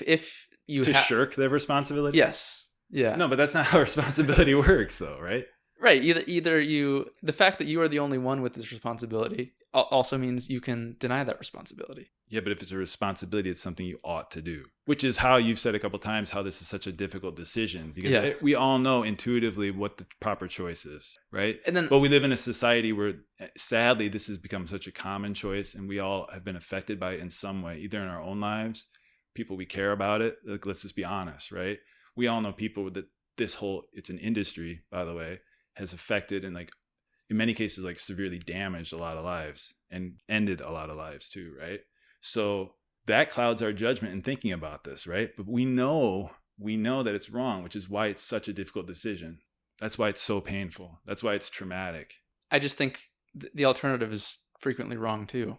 if you shirk their responsibility. Yes. Yeah. No, but that's not how responsibility works, though, right? Right. Either the fact that you are the only one with this responsibility also means you can deny that responsibility. Yeah, but if it's a responsibility, it's something you ought to do, which is how you've said a couple of times how this is such a difficult decision, because we all know intuitively what the proper choice is, right? But we live in a society where, sadly, this has become such a common choice, and we all have been affected by it in some way, either in our own lives, people we care about it. Like, let's just be honest, right? We all know people that it's an industry, by the way, has affected and in many cases severely damaged a lot of lives and ended a lot of lives too, right? So that clouds our judgment in thinking about this, right? But we know that it's wrong, which is why it's such a difficult decision. That's why it's so painful. That's why it's traumatic. I just think the alternative is frequently wrong too.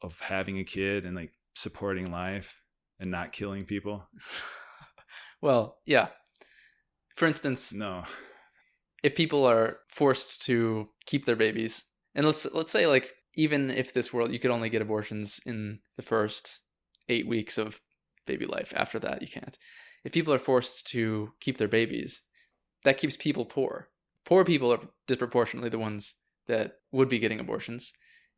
Of having a kid and supporting life and not killing people. Well, yeah. For instance, no. If people are forced to keep their babies, and let's say even if this world you could only get abortions in the first 8 weeks of baby life, after that you can't. If people are forced to keep their babies, that keeps people poor. Poor people are disproportionately the ones that would be getting abortions.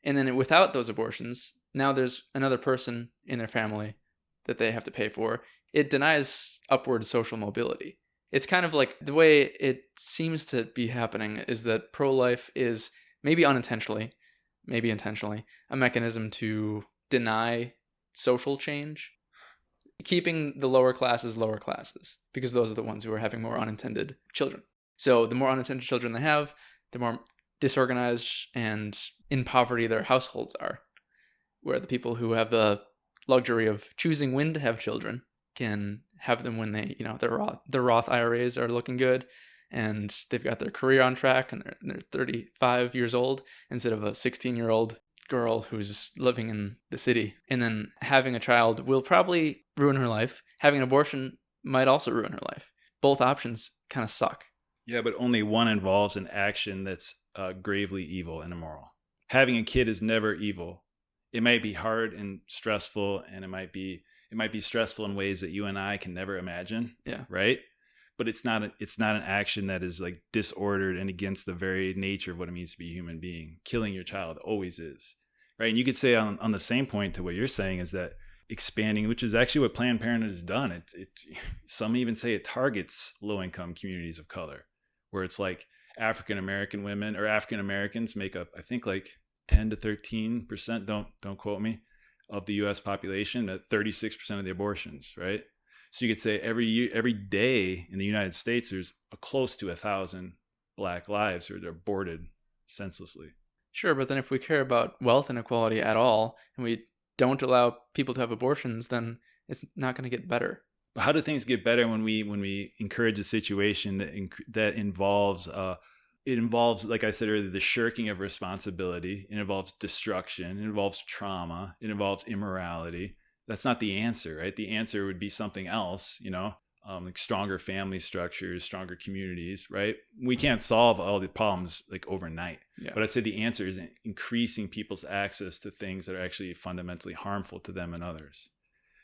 And then without those abortions, now there's another person in their family that they have to pay for. It denies upward social mobility. It's kind of like the way it seems to be happening is that pro-life is maybe unintentionally, maybe intentionally, a mechanism to deny social change, keeping the lower classes, because those are the ones who are having more unintended children. So the more unintended children they have, the more disorganized and in poverty their households are, where the people who have the luxury of choosing when to have children can have them when they, their Roth IRAs are looking good and they've got their career on track and they're 35 years old instead of a 16-year-old girl who's living in the city. And then having a child will probably ruin her life. Having an abortion might also ruin her life. Both options kind of suck. Yeah, but only one involves an action that's gravely evil and immoral. Having a kid is never evil. It might be hard and stressful, and it might be stressful in ways that you and I can never imagine. Yeah. Right. But it's not an action that is like disordered and against the very nature of what it means to be a human being. Killing your child always is. Right. And you could say on the same point to what you're saying is that expanding, which is actually what Planned Parenthood has done. It some even say it targets low-income communities of color, where it's like African American women or African Americans make up, I think, like 10 to 13%. Don't quote me, of the U.S. population, at 36% of the abortions. Right. So you could say every day in the United States, there's close to 1,000 Black lives who are aborted senselessly. Sure, but then if we care about wealth inequality at all, and we don't allow people to have abortions, then it's not going to get better. But how do things get better when we encourage a situation that involves it involves, like I said earlier, the shirking of responsibility. It involves destruction. It involves trauma. It involves immorality. That's not the answer, right? The answer would be something else, like stronger family structures, stronger communities, right? We can't solve all the problems like overnight. Yeah. But I'd say the answer is increasing people's access to things that are actually fundamentally harmful to them and others.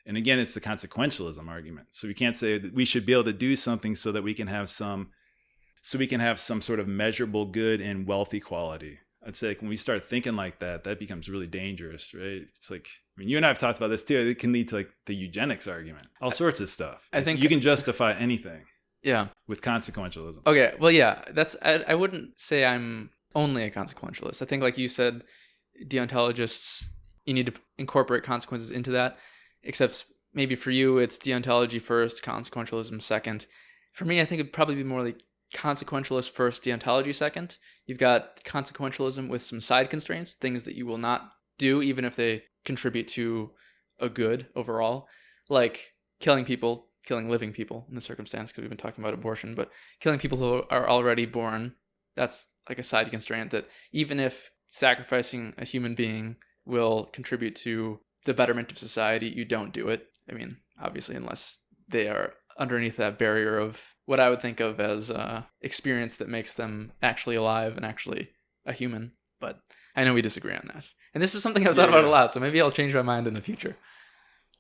And again, it's the consequentialism argument. So we can't say that we should be able to do something so that we can have some sort of measurable good and wealth equality. I'd say like when we start thinking like that, that becomes really dangerous, right? It's like, I mean, you and I have talked about this too. It can lead to like the eugenics argument, all sorts of stuff. I think you can justify anything. Yeah. With consequentialism. Okay. Well, yeah, I wouldn't say I'm only a consequentialist. I think, like you said, deontologists, you need to incorporate consequences into that, except maybe for you, it's deontology first, consequentialism second. For me, I think it'd probably be more like consequentialist first, deontology second. You've got consequentialism with some side constraints, things that you will not do even if they contribute to a good overall, like killing living people in this circumstance, because we've been talking about abortion, but killing people who are already born, that's like a side constraint that even if sacrificing a human being will contribute to the betterment of society, you don't do it. I mean, obviously, unless they are underneath that barrier of what I would think of as experience that makes them actually alive and actually a human. But I know we disagree on that. And this is something I've thought about a lot, so maybe I'll change my mind in the future.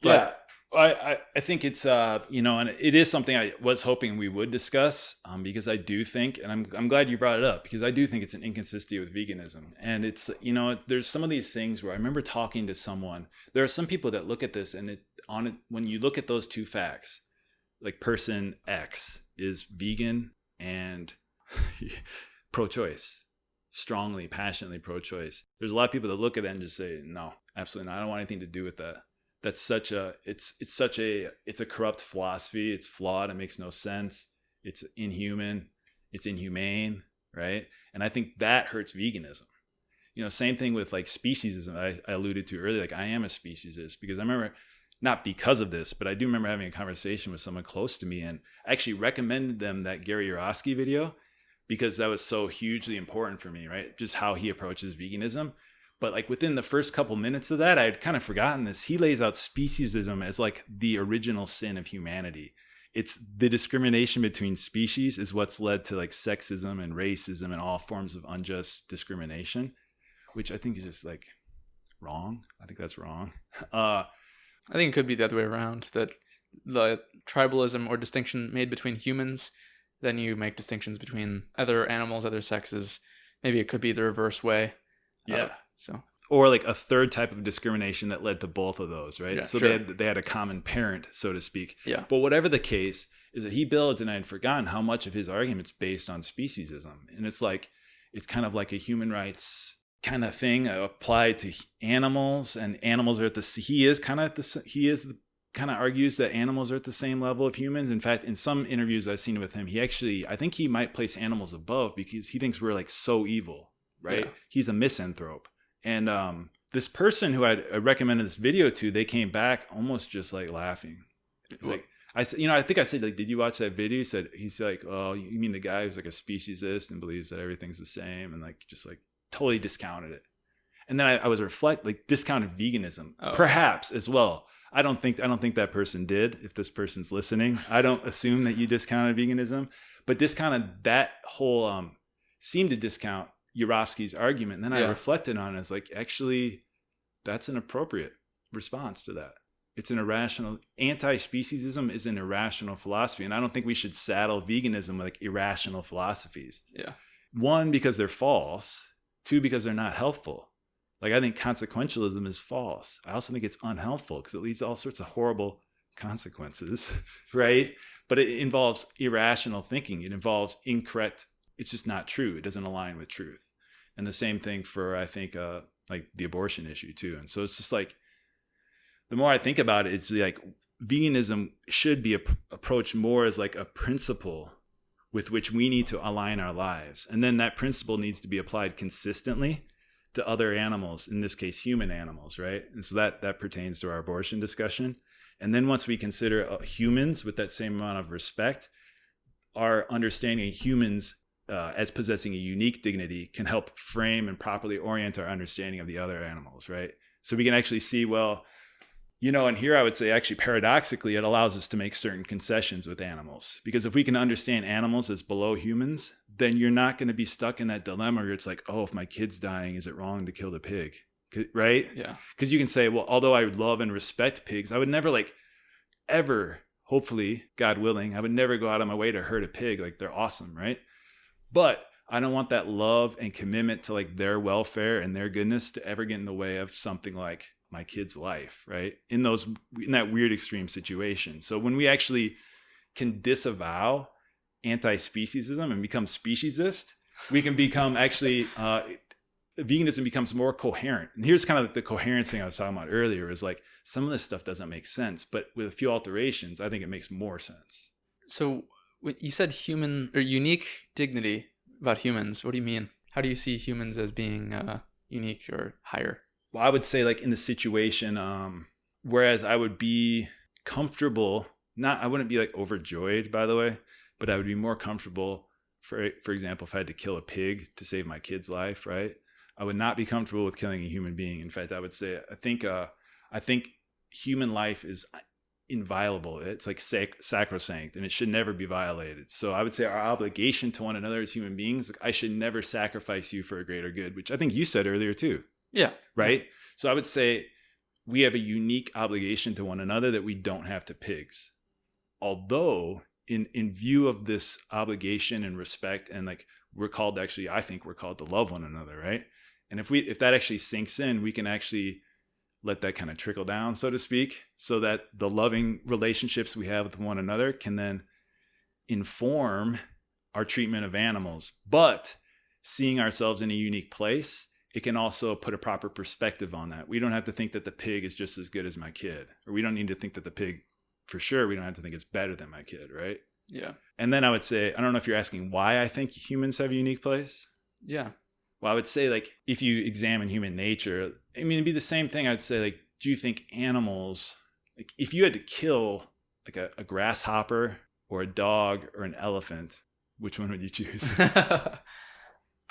But I think it's, and it is something I was hoping we would discuss because I do think, and I'm glad you brought it up, because I do think it's an inconsistency with veganism. And it's, there's some of these things where I remember talking to someone, there are some people that look at this and when you look at those two facts, like person X is vegan and pro-choice, strongly, passionately pro-choice. There's a lot of people that look at that and just say, no, absolutely not. I don't want anything to do with that. That's it's a corrupt philosophy. It's flawed. It makes no sense. It's inhuman. It's inhumane. Right. And I think that hurts veganism. Same thing with like speciesism I alluded to earlier. Like I am a speciesist because I remember, not because of this, but I do remember having a conversation with someone close to me and I actually recommended them that Gary Yourofsky video because that was so hugely important for me, right? Just how he approaches veganism. But like within the first couple minutes of that, I had kind of forgotten this. He lays out speciesism as like the original sin of humanity. It's the discrimination between species is what's led to like sexism and racism and all forms of unjust discrimination, which I think is just like wrong. I think that's wrong. I think it could be the other way around, that the tribalism or distinction made between humans, then you make distinctions between other animals, other sexes. Maybe it could be the reverse way. Yeah. Or like a third type of discrimination that led to both of those, right? Yeah, so sure. they had a common parent, so to speak. Yeah. But whatever the case is that he builds, and I had forgotten how much of his argument's based on speciesism. And it's kind of like a human rights kind of thing applied to animals, and animals are he kind of argues that animals are at the same level of humans. In fact, in some interviews I've seen with him, I think he might place animals above because he thinks we're like so evil, right? Yeah. He's a misanthrope. And this person who I recommended this video to, they came back almost just like laughing. It's like, I said, I think I said, like, did you watch that video? He's like, oh, you mean the guy who's like a speciesist and believes that everything's the same, and like just like totally discounted it. And then I was discounted veganism, perhaps as well. I don't think that person did. If this person's listening, I don't assume that you discounted veganism, but that whole seemed to discount Urofsky's argument. And then I reflected on it as like, actually, that's an appropriate response to that. It's an irrational, anti-speciesism is an irrational philosophy. And I don't think we should saddle veganism with like irrational philosophies. Yeah. One, because they're false. Two, because they're not helpful. Like, I think consequentialism is false. I also think it's unhelpful because it leads to all sorts of horrible consequences, right? But it involves irrational thinking. It involves incorrect. It's just not true. It doesn't align with truth. And the same thing for, I think, like the abortion issue too. And so it's just like, the more I think about it, it's like veganism should be approached more as like a principle with which we need to align our lives. And then that principle needs to be applied consistently to other animals, in this case, human animals, right? And so that pertains to our abortion discussion. And then once we consider humans with that same amount of respect, our understanding of humans as possessing a unique dignity can help frame and properly orient our understanding of the other animals, right? So we can actually see, well, and here I would say actually paradoxically, it allows us to make certain concessions with animals. Because if we can understand animals as below humans, then you're not going to be stuck in that dilemma where it's like, oh, if my kid's dying, is it wrong to kill the pig? Right? Yeah. Because you can say, well, although I would love and respect pigs, I would never ever, hopefully, God willing, I would never go out of my way to hurt a pig. Like, they're awesome, right? But I don't want that love and commitment to like their welfare and their goodness to ever get in the way of something like my kid's life, right? In that weird extreme situation. So when we actually can disavow anti-speciesism and become speciesist, we can become actually, veganism becomes more coherent. And here's kind of like the coherence thing I was talking about earlier, is like some of this stuff doesn't make sense, but with a few alterations, I think it makes more sense. So when you said human or unique dignity about humans, what do you mean? How do you see humans as being unique or higher? Well, I would say like in the situation, whereas I would be comfortable, I wouldn't be like overjoyed, by the way, but I would be more comfortable, for example, if I had to kill a pig to save my kid's life, right? I would not be comfortable with killing a human being. In fact, I would say, I think human life is inviolable. It's like sacrosanct, and it should never be violated. So I would say our obligation to one another as human beings, like, I should never sacrifice you for a greater good, which I think you said earlier too. Yeah. Right. So I would say we have a unique obligation to one another that we don't have to pigs. Although in view of this obligation and respect, and like I think we're called to love one another. Right. And if that actually sinks in, we can actually let that kind of trickle down, so to speak, so that the loving relationships we have with one another can then inform our treatment of animals. But seeing ourselves in a unique place, it can also put a proper perspective on that. We don't have to think that the pig is just as good as my kid, or we don't need to think that the pig, for sure, we don't have to think it's better than my kid, right? Yeah. And then I would say, I don't know if you're asking why I think humans have a unique place. Yeah. Well, I would say, like, if you examine human nature, I mean, it'd be the same thing. I'd say, like, do you think animals, like, if you had to kill like a grasshopper or a dog or an elephant, which one would you choose?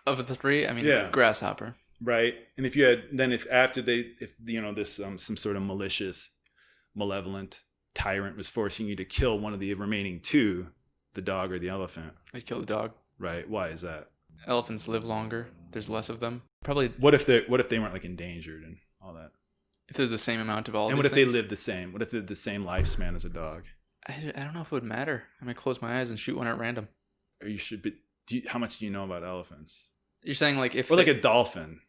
Of the three, I mean, grasshopper. Right. And if you had, then if this some sort of malicious, malevolent tyrant was forcing you to kill one of the remaining two, the dog or the elephant, I'd kill the dog. Right. Why is that? Elephants live longer. There's less of them. Probably. What if they weren't like endangered and all that? If there's the same amount of all. And these what if things? they lived the same? What if they had the same lifespan as a dog? I don't know if it would matter. I might close my eyes and shoot one at random. Or you should be. How much do you know about elephants? You're saying like if. Or like a dolphin.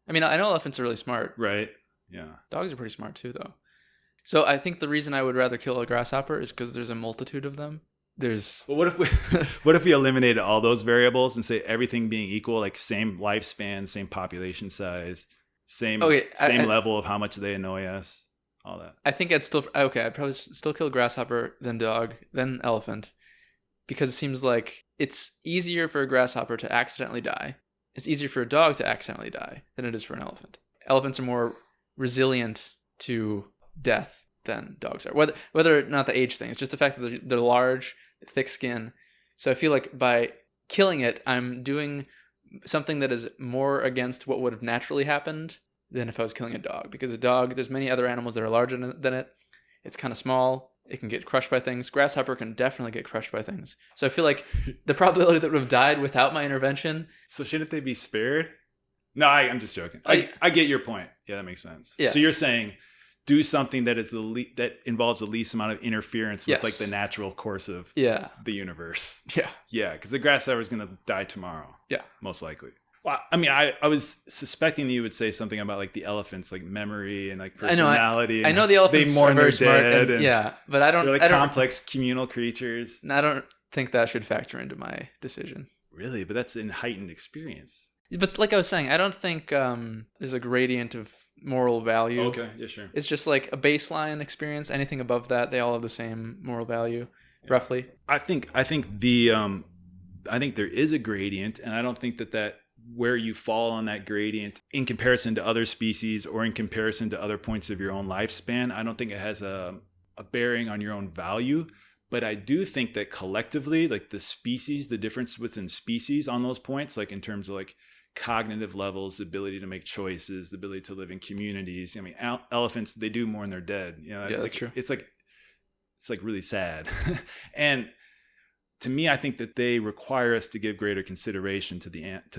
I mean, I know elephants are really smart. Right. Yeah. Dogs are pretty smart too, though. So I think the reason I would rather kill a grasshopper is because there's a multitude of them. Well, what if we eliminated all those variables and say everything being equal, like same lifespan, same population size, same level of how much they annoy us, all that? I think I'd probably still kill grasshopper, then dog, then elephant, because it seems like it's easier for a grasshopper to accidentally die. It's easier for a dog to accidentally die than it is for an elephant. Elephants are more resilient to death than dogs are. Whether or not the age thing, it's just the fact that they're large, thick skin. So I feel like by killing it, I'm doing something that is more against what would have naturally happened than if I was killing a dog. Because a dog, there's many other animals that are larger than it, It's kind of small. It can get crushed by things. Grasshopper can definitely get crushed by things. So I feel like the probability that would have died without my intervention. So shouldn't they be spared? No, I'm just joking. I get your point. Yeah, that makes sense. Yeah. So you're saying do something that is that involves the least amount of interference with Yes. like the natural course of Yeah. the universe. Yeah. Yeah, because the grasshopper is going to die tomorrow. Yeah. Most likely. Well, I mean, I was suspecting that you would say something about like the elephants, like memory and like personality. I know the elephants they mourn are very their smart. dead And, yeah, but I don't. They're like I don't, complex communal creatures. I don't think that should factor into my decision. Really? But that's in heightened experience. But like I was saying, I don't think there's a gradient of moral value. Okay, yeah, sure. It's just like a baseline experience. Anything above that, they all have the same moral value, roughly. I think there is a gradient, and I don't think that where you fall on that gradient in comparison to other species or in comparison to other points of your own lifespan, I don't think it has a bearing on your own value. But I do think that collectively, like the species, the difference within species on those points, like in terms of like cognitive levels, the ability to make choices, the ability to live in communities. I mean, elephants, they do mourn their dead. You know, Yeah, like, that's true. It's like really sad. And to me, I think that they require us to give greater consideration to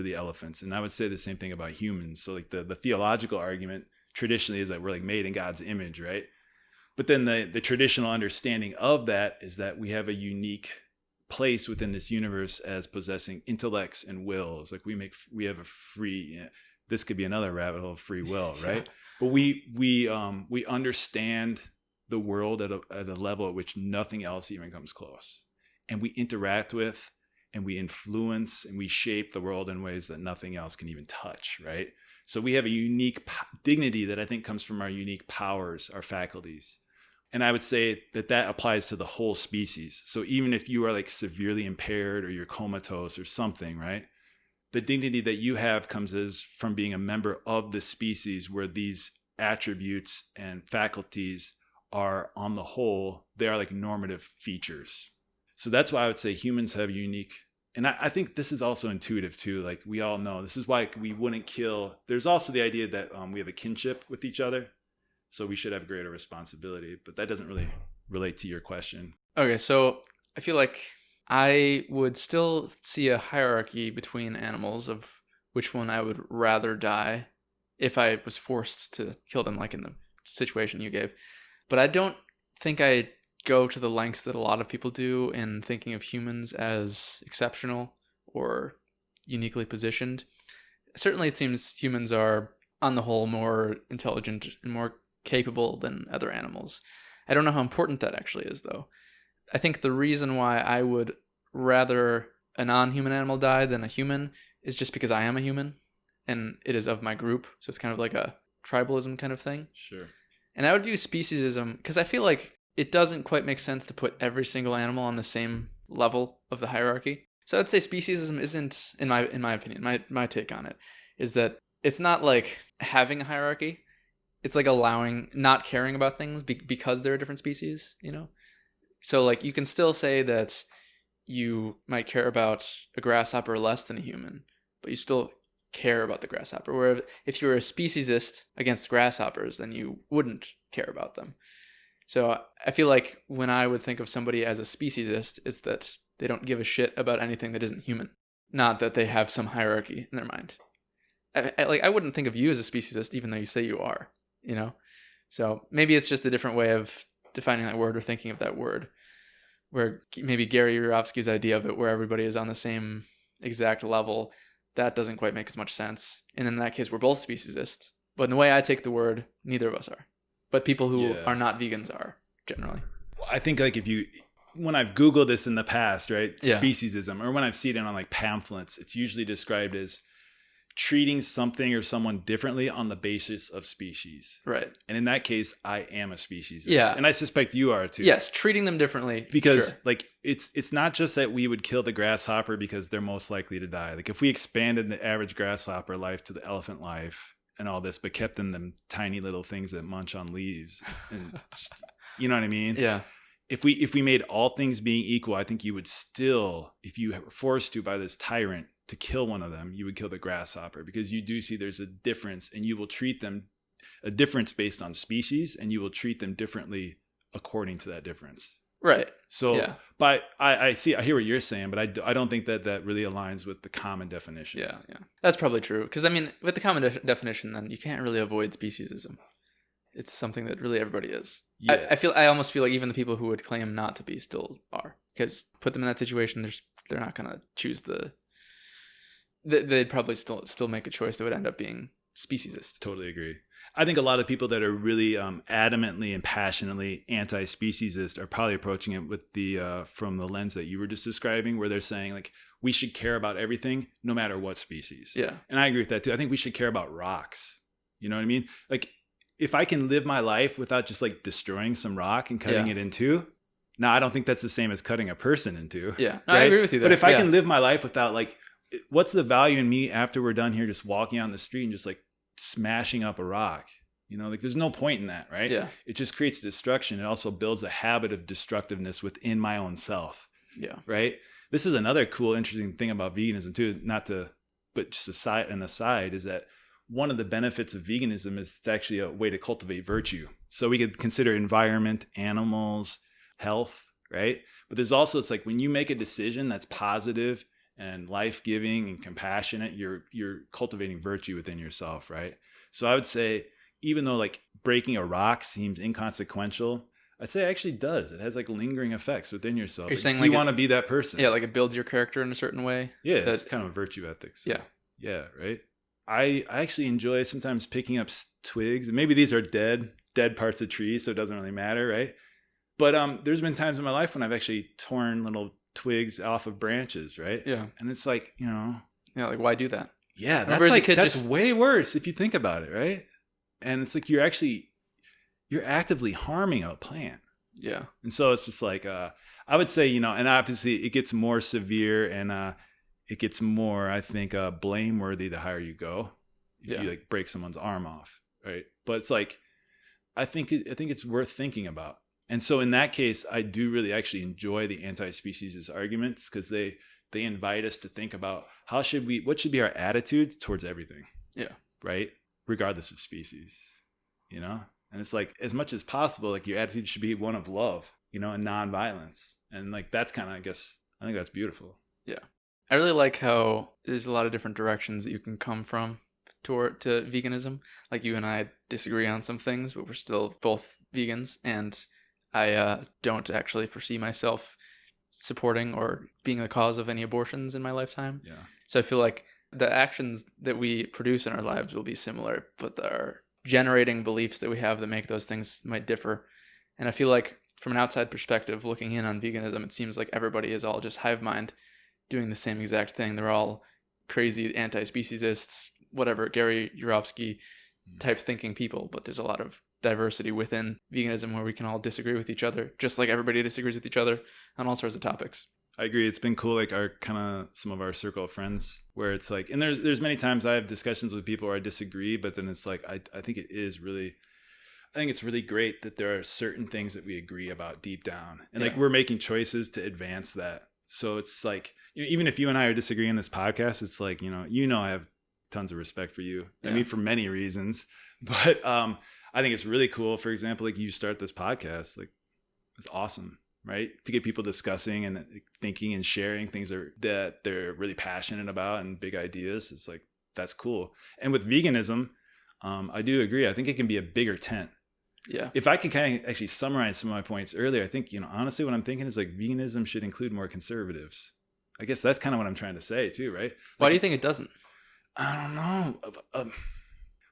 the elephants. And I would say the same thing about humans. So like the theological argument traditionally is that we're like made in God's image, right? But then the traditional understanding of that is that we have a unique place within this universe as possessing intellects and wills. Like we have a free, this could be another rabbit hole of free will, right? But we understand the world at a level at which nothing else even comes close. And we interact with and we influence and we shape the world in ways that nothing else can even touch, right? So we have a unique dignity that I think comes from our unique powers, our faculties. And I would say that applies to the whole species. So even if you are like severely impaired or you're comatose or something, right? The dignity that you have comes from being a member of the species where these attributes and faculties are on the whole, they are like normative features. So that's why I would say humans have unique, and I think this is also intuitive too. Like we all know, this is why we wouldn't kill. There's also the idea that we have a kinship with each other. So we should have greater responsibility, but that doesn't really relate to your question. Okay, so I feel like I would still see a hierarchy between animals of which one I would rather die if I was forced to kill them, like in the situation you gave. But I don't think I go to the lengths that a lot of people do in thinking of humans as exceptional or uniquely positioned. Certainly it seems humans are, on the whole, more intelligent and more capable than other animals. I don't know how important that actually is, though. I think the reason why I would rather a non-human animal die than a human is just because I am a human and it is of my group. So it's kind of like a tribalism kind of thing. Sure. And I would view speciesism because I feel like it doesn't quite make sense to put every single animal on the same level of the hierarchy. So I'd say speciesism isn't, in my opinion, my take on it, is that it's not like having a hierarchy. It's like not caring about things because they're a different species, you know? So like you can still say that you might care about a grasshopper less than a human, but you still care about the grasshopper. Where if you were a speciesist against grasshoppers, then you wouldn't care about them. So I feel like when I would think of somebody as a speciesist, it's that they don't give a shit about anything that isn't human. Not that they have some hierarchy in their mind. I wouldn't think of you as a speciesist, even though you say you are, you know? So maybe it's just a different way of defining that word or thinking of that word, where maybe Gary Yourofsky's idea of it, where everybody is on the same exact level, that doesn't quite make as much sense. And in that case, we're both speciesists. But in the way I take the word, neither of us are. But people who are not vegans are, generally. Well, I think like when I've Googled this in the past, right? Yeah. Speciesism, or when I've seen it on like pamphlets, it's usually described as treating something or someone differently on the basis of species. Right. And in that case, I am a speciesist. Yeah. And I suspect you are too. Yes, treating them differently. Because sure. like it's not just that we would kill the grasshopper because they're most likely to die. Like if we expanded the average grasshopper life to the elephant life and all this, but kept them tiny little things that munch on leaves, and you know what I mean? Yeah. If we made all things being equal, I think you would still, if you were forced to by this tyrant to kill one of them, you would kill the grasshopper, because you do see there's a difference, and you will treat them a difference based on species, and you will treat them differently according to that difference. Right. So, Yeah. but I hear what you're saying, but I don't think that really aligns with the common definition. Yeah. Yeah. That's probably true. Because, I mean, with the common definition, then you can't really avoid speciesism. It's something that really everybody is. Yes. I almost feel like even the people who would claim not to be still are. Because put them in that situation, they're not going to choose they'd probably still make a choice that would end up being speciesist. Totally agree. I think a lot of people that are really adamantly and passionately anti-speciesist are probably approaching it with from the lens that you were just describing, where they're saying like, we should care about everything no matter what species. Yeah. And I agree with that too. I think we should care about rocks. You know what I mean? Like, if I can live my life without just like destroying some rock and cutting it in two, now I don't think that's the same as cutting a person in two. Yeah. No, right? I agree with you there. But if I can live my life without like, what's the value in me after we're done here just walking out in the street and just like smashing up a rock? You know, like there's no point in that, right? Yeah. It just creates destruction. It also builds a habit of destructiveness within my own self. Yeah. Right. This is another cool, interesting thing about veganism too, but just an aside is that one of the benefits of veganism is it's actually a way to cultivate virtue. So we could consider environment, animals, health, right? But there's also, it's like when you make a decision that's positive and life-giving and compassionate, you're cultivating virtue within yourself, right? So I would say, even though like breaking a rock seems inconsequential, I'd say it actually does. It has like lingering effects within yourself. You're saying do you want to be that person? Yeah, like it builds your character in a certain way. Yeah, it's kind of virtue ethics. Yeah. Yeah, right? I actually enjoy sometimes picking up twigs, and maybe these are dead parts of trees, so it doesn't really matter, right? But there's been times in my life when I've actually torn little twigs off of branches, right? Yeah. And it's like, you know. Yeah, like why do that? Yeah, that's way worse if you think about it, right? And it's like you're actively harming a plant. Yeah. And so it's just like, I would say, you know, and obviously it gets more severe and it gets more, I think, blameworthy the higher you go. If you like break someone's arm off, right? But it's like, I think it's worth thinking about. And so in that case, I do really actually enjoy the anti-speciesist arguments because they invite us to think about what should be our attitude towards everything. Yeah. Right? Regardless of species, you know? And it's like, as much as possible, like your attitude should be one of love, you know, and nonviolence. And like, that's kind of, I think that's beautiful. Yeah. I really like how there's a lot of different directions that you can come from to veganism. Like you and I disagree on some things, but we're still both vegans. And I don't actually foresee myself supporting or being the cause of any abortions in my lifetime. Yeah. So I feel like the actions that we produce in our lives will be similar, but our generating beliefs that we have that make those things might differ. And I feel like from an outside perspective, looking in on veganism, it seems like everybody is all just hive mind doing the same exact thing. They're all crazy anti-speciesists, whatever, Gary Yourofsky type thinking people, but there's a lot of diversity within veganism where we can all disagree with each other, just like everybody disagrees with each other on all sorts of topics. I agree. It's been cool, like some of our circle of friends where it's like, and there's many times I have discussions with people where I disagree, but then it's like, I think it's really great that there are certain things that we agree about deep down. And like, we're making choices to advance that. So it's like, even if you and I are disagreeing in this podcast, it's like, I have tons of respect for you. Yeah. I mean, for many reasons, but I think it's really cool. For example, like you start this podcast, like it's awesome, right? To get people discussing and thinking and sharing things that they're really passionate about and big ideas. It's like, that's cool. And with veganism, I do agree. I think it can be a bigger tent. Yeah. If I could kind of actually summarize some of my points earlier, I think, honestly, what I'm thinking is like veganism should include more conservatives. I guess that's kind of what I'm trying to say too, right? Why do you think it doesn't? I don't know.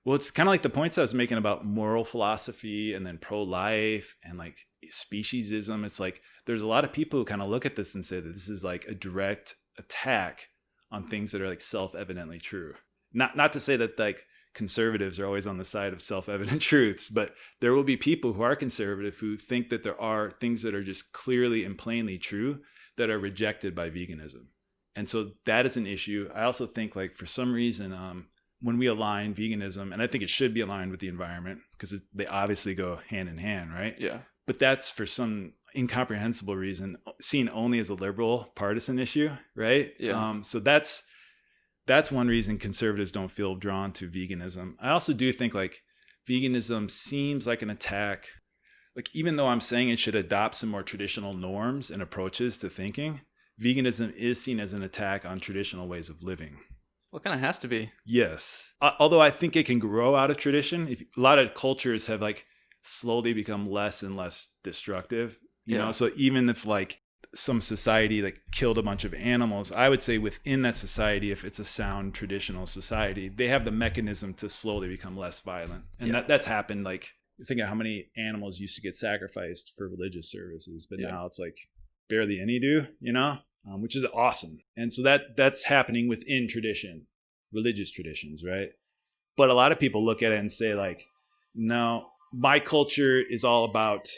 Well, it's kind of like the points I was making about moral philosophy and then pro-life and like speciesism. It's like there's a lot of people who kind of look at this and say that this is like a direct attack on things that are like self-evidently true. Not to say that like conservatives are always on the side of self-evident truths, but there will be people who are conservative who think that there are things that are just clearly and plainly true that are rejected by veganism. And so that is an issue. I also think like for some reason, when we align veganism, and I think it should be aligned with the environment because they obviously go hand in hand, right? Yeah. But that's for some incomprehensible reason seen only as a liberal partisan issue, right? Yeah. So that's one reason conservatives don't feel drawn to veganism. I also do think like veganism seems like an attack like, even though I'm saying it should adopt some more traditional norms and approaches to thinking, veganism is seen as an attack on traditional ways of living. Well, it kind of has to be. Yes. Although I think it can grow out of tradition. A lot of cultures have like slowly become less and less destructive, you know? So even if like some society like killed a bunch of animals, I would say within that society, if it's a sound traditional society, they have the mechanism to slowly become less violent. And that's happened. Like, think of how many animals used to get sacrificed for religious services, but now it's like barely any do, you know? Which is awesome. And so that's happening within tradition, religious traditions, right? But a lot of people look at it and say like, no, my culture is all about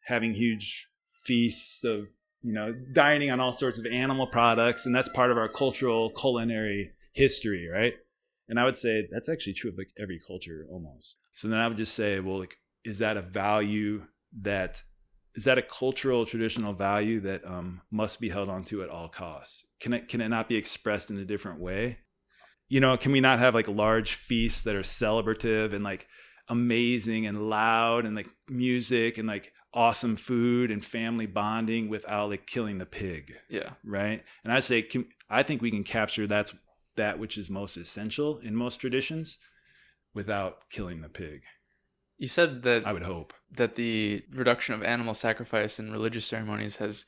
having huge feasts of, you know, dining on all sorts of animal products. And that's part of our cultural culinary history, right? And I would say that's actually true of like every culture almost. So then I would just say, well, like, is that a cultural traditional value that must be held onto at all costs? Can it not be expressed in a different way? You know, can we not have like large feasts that are celebrative and like amazing and loud and like music and like awesome food and family bonding without like killing the pig? Yeah. Right. And I think we can capture that which is most essential in most traditions without killing the pig. You said that I would hope that the reduction of animal sacrifice in religious ceremonies has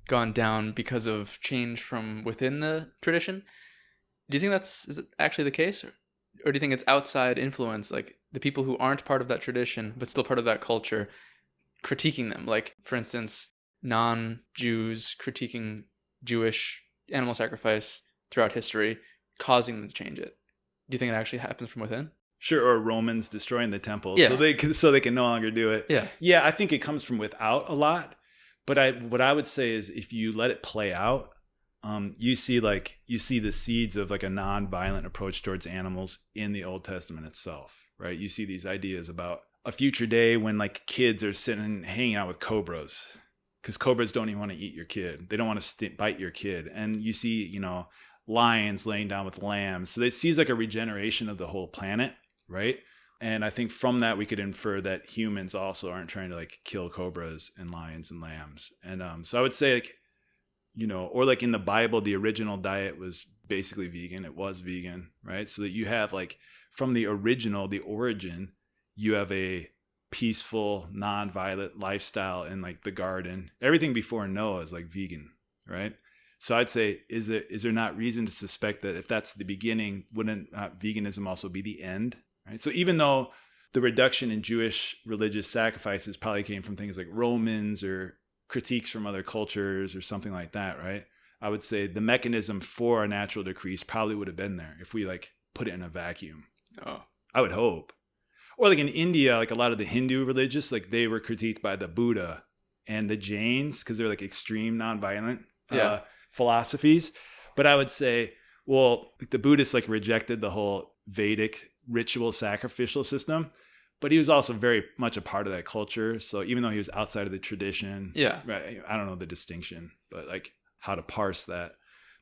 gone down because of change from within the tradition. Do you think is it actually the case? Or do you think it's outside influence, like the people who aren't part of that tradition, but still part of that culture, critiquing them? Like, for instance, non-Jews critiquing Jewish animal sacrifice throughout history, causing them to change it. Do you think it actually happens from within? Sure, or Romans destroying the temple, Yeah. so they can no longer do it. Yeah, I think it comes from without a lot. But what I would say is, if you let it play out, you see the seeds of like a non-violent approach towards animals in the Old Testament itself, right? You see these ideas about a future day when like kids are sitting hanging out with cobras, because cobras don't even want to eat your kid. They don't want to bite your kid. And you see, you know, lions laying down with lambs. So it sees like a regeneration of the whole planet, right? And I think from that we could infer that humans also aren't trying to like kill cobras and lions and lambs. And so I would say, like, you know, or like in the Bible, the original diet was basically vegan. It was vegan, right? So that you have like from the origin, you have a peaceful, non-violent lifestyle in like the garden. Everything before Noah is like vegan, right? So I'd say, is there not reason to suspect that if that's the beginning, wouldn't veganism also be the end, right? So even though the reduction in Jewish religious sacrifices probably came from things like Romans or critiques from other cultures or something like that, right? I would say the mechanism for a natural decrease probably would have been there if we like put it in a vacuum. Oh, I would hope. Or like in India, like a lot of the Hindu religious, like they were critiqued by the Buddha and the Jains because they're like extreme nonviolent philosophies. But I would say, well, the Buddhists like rejected the whole Vedic ritual sacrificial system, but he was also very much a part of that culture. So even though he was outside of the tradition, right, I don't know the distinction, but like how to parse that.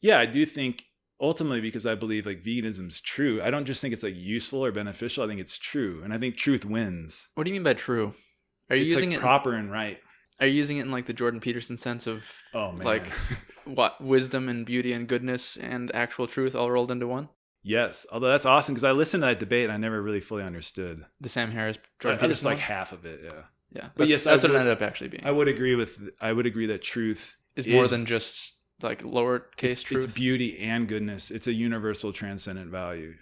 Yeah, I do think ultimately, because I believe like veganism is true, I don't just think it's like useful or beneficial. I think it's true. And I think truth wins. What do you mean by true? Are you using like it proper and right? Are you using it in like the Jordan Peterson sense of like what wisdom and beauty and goodness and actual truth all rolled into one? Yes, although that's awesome because I listened to that debate and I never really fully understood the Sam Harris Jordan Peterson. Just like half of it, yeah. But yes, that's what it ended up actually being. I would agree that truth is more than just like lowercase truth. It's beauty and goodness. It's a universal, transcendent value,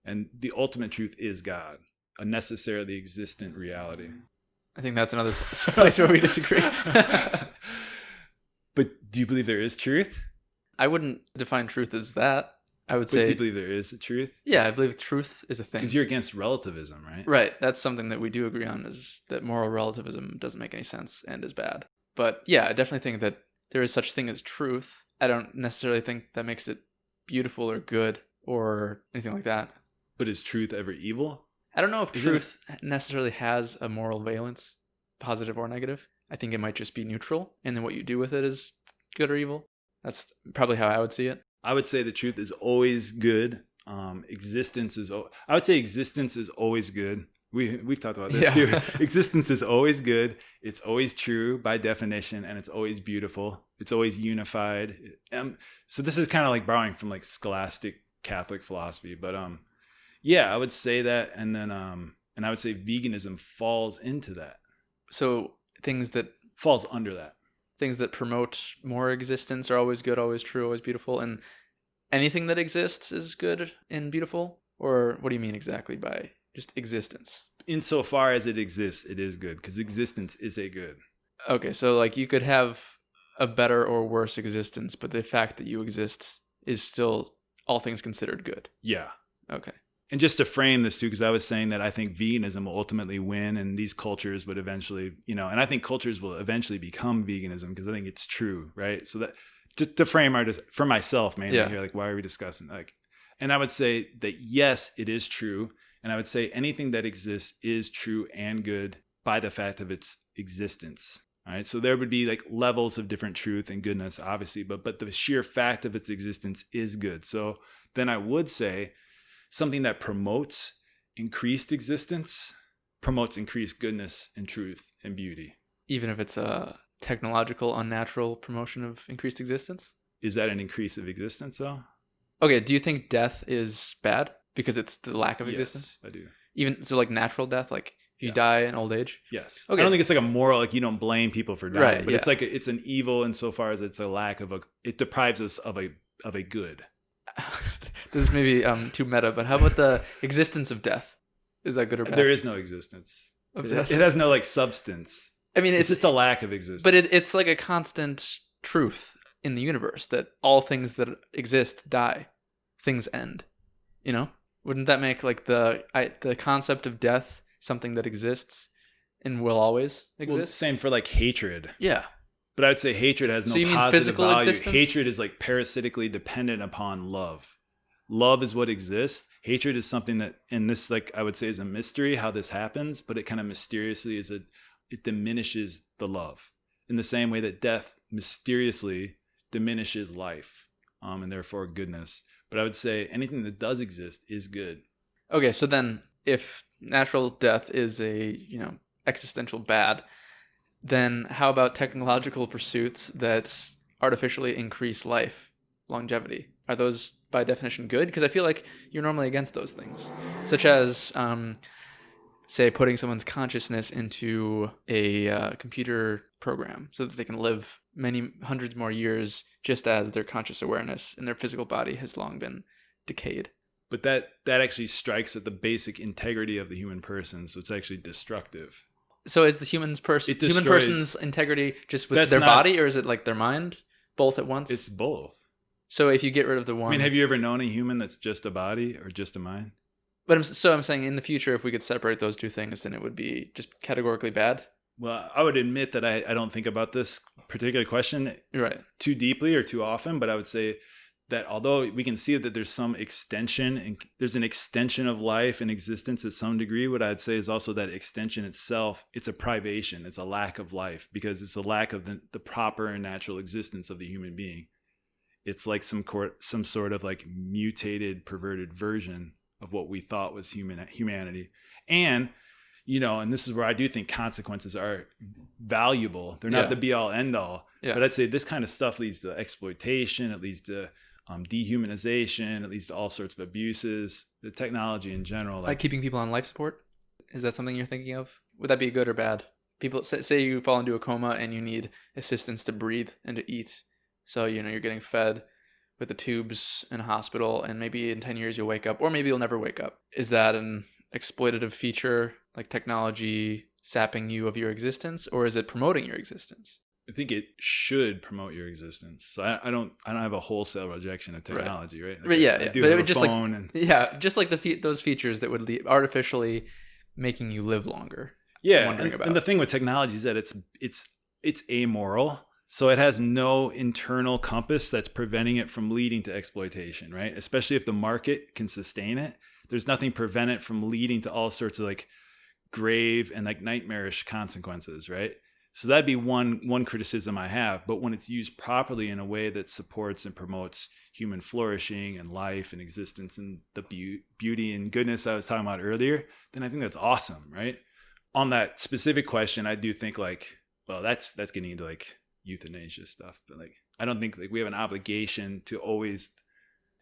and the ultimate truth is God, a necessarily existent reality. I think that's another place where we disagree. But do you believe there is truth? I wouldn't define truth as that. I would say. Do you believe there is a truth? Yeah, I believe truth is a thing. Because you're against relativism, right? Right. That's something that we do agree on, is that moral relativism doesn't make any sense and is bad. But yeah, I definitely think that there is such thing as truth. I don't necessarily think that makes it beautiful or good or anything like that. But is truth ever evil? I don't know if truth necessarily has a moral valence, positive or negative. I think it might just be neutral, and then what you do with it is good or evil. That's probably how I would see it. I would say the truth is always good. I would say existence is always good, We've talked about this Yeah. too. Existence is always good. It's always true by definition, and it's always beautiful. It's always unified. So this is kind of like borrowing from like scholastic Catholic philosophy, but yeah, I would say that, and then and I would say veganism falls into that. So Falls under that. things that promote more existence are always good, always true, always beautiful, and anything that exists is good and beautiful? Or what do you mean exactly by just existence? Insofar as it exists, it is good, because existence is a good. Okay, so like you could have a better or worse existence, but the fact that you exist is still, all things considered, good. Yeah. Okay. And just to frame this too, because I was saying that I think veganism will ultimately win, and these cultures would eventually, and I think cultures will eventually become veganism, because I think it's true, right? So that to frame for myself mainly here, like, why are we discussing and I would say that yes, it is true, and I would say anything that exists is true and good by the fact of its existence. All right, so there would be like levels of different truth and goodness, obviously, but the sheer fact of its existence is good. So then I would say something that promotes increased existence promotes increased goodness and truth and beauty. Even if it's a technological, unnatural promotion of increased existence? Is that an increase of existence, though? Okay, do you think death is bad because it's the lack of Yes, existence? I do. Even so, like natural death, like if you die in old age? Yes. Okay. I don't think it's like a moral, like you don't blame people for dying, Right, but yeah. it's like it's an evil insofar as it's a lack of it deprives us of a good. This is maybe too meta, but how about the existence of death? Is that good or bad? There is no existence. Of It death? has no like substance. I mean, It's just a lack of existence. but it's like a constant truth in the universe that all things that exist die, things end. Wouldn't that make like the concept of death something that exists and will always exist? Well, same for like hatred. Yeah. But I would say hatred has no So you mean positive physical value. existence? Hatred is like parasitically dependent upon love. Love is what exists. Hatred is something that, and this, like I would say, is a mystery how this happens, but it kind of mysteriously it diminishes the love in the same way that death mysteriously diminishes life, and therefore goodness. But I would say anything that does exist is good. Okay, so then if natural death is a, existential bad, then how about technological pursuits that artificially increase life, longevity? Are those by definition good? Because I feel like you're normally against those things, such as, say, putting someone's consciousness into a computer program so that they can live many hundreds more years just as their conscious awareness in their physical body has long been decayed. But that actually strikes at the basic integrity of the human person, so it's actually destructive. So is the human person's integrity just with their body, or is it like their mind, both at once? It's both. So if you get rid of the one, I mean, have you ever known a human that's just a body or just a mind? But I'm saying in the future, if we could separate those two things, then it would be just categorically bad. Well, I would admit that I don't think about this particular question too deeply or too often, but I would say that although we can see that there's some extension and there's an extension of life and existence at some degree, what I'd say is also that extension itself, it's a privation, it's a lack of life, because it's a lack of the proper and natural existence of the human being. It's like some sort of like mutated, perverted version of what we thought was humanity. And, and this is where I do think consequences are valuable. They're not the be all end all, but I'd say this kind of stuff leads to exploitation. It leads to dehumanization. It leads to all sorts of abuses, the technology in general. Like keeping people on life support? Is that something you're thinking of? Would that be good or bad? People say you fall into a coma and you need assistance to breathe and to eat. So, you're getting fed with the tubes in a hospital, and maybe in 10 years you'll wake up, or maybe you'll never wake up. Is that an exploitative feature, like technology sapping you of your existence, or is it promoting your existence? I think it should promote your existence. So I don't have a wholesale rejection of technology, right? Like I do have a just phone just like those features that would artificially making you live longer. Yeah, and the thing with technology is that it's amoral. So it has no internal compass that's preventing it from leading to exploitation, right? Especially if the market can sustain it. There's nothing prevent it from leading to all sorts of like grave and like nightmarish consequences, right? So that'd be one criticism I have. But when it's used properly in a way that supports and promotes human flourishing and life and existence and the beauty and goodness I was talking about earlier, then I think that's awesome, right? On that specific question, I do think like, well, that's getting into like euthanasia stuff, but like I don't think like we have an obligation to always.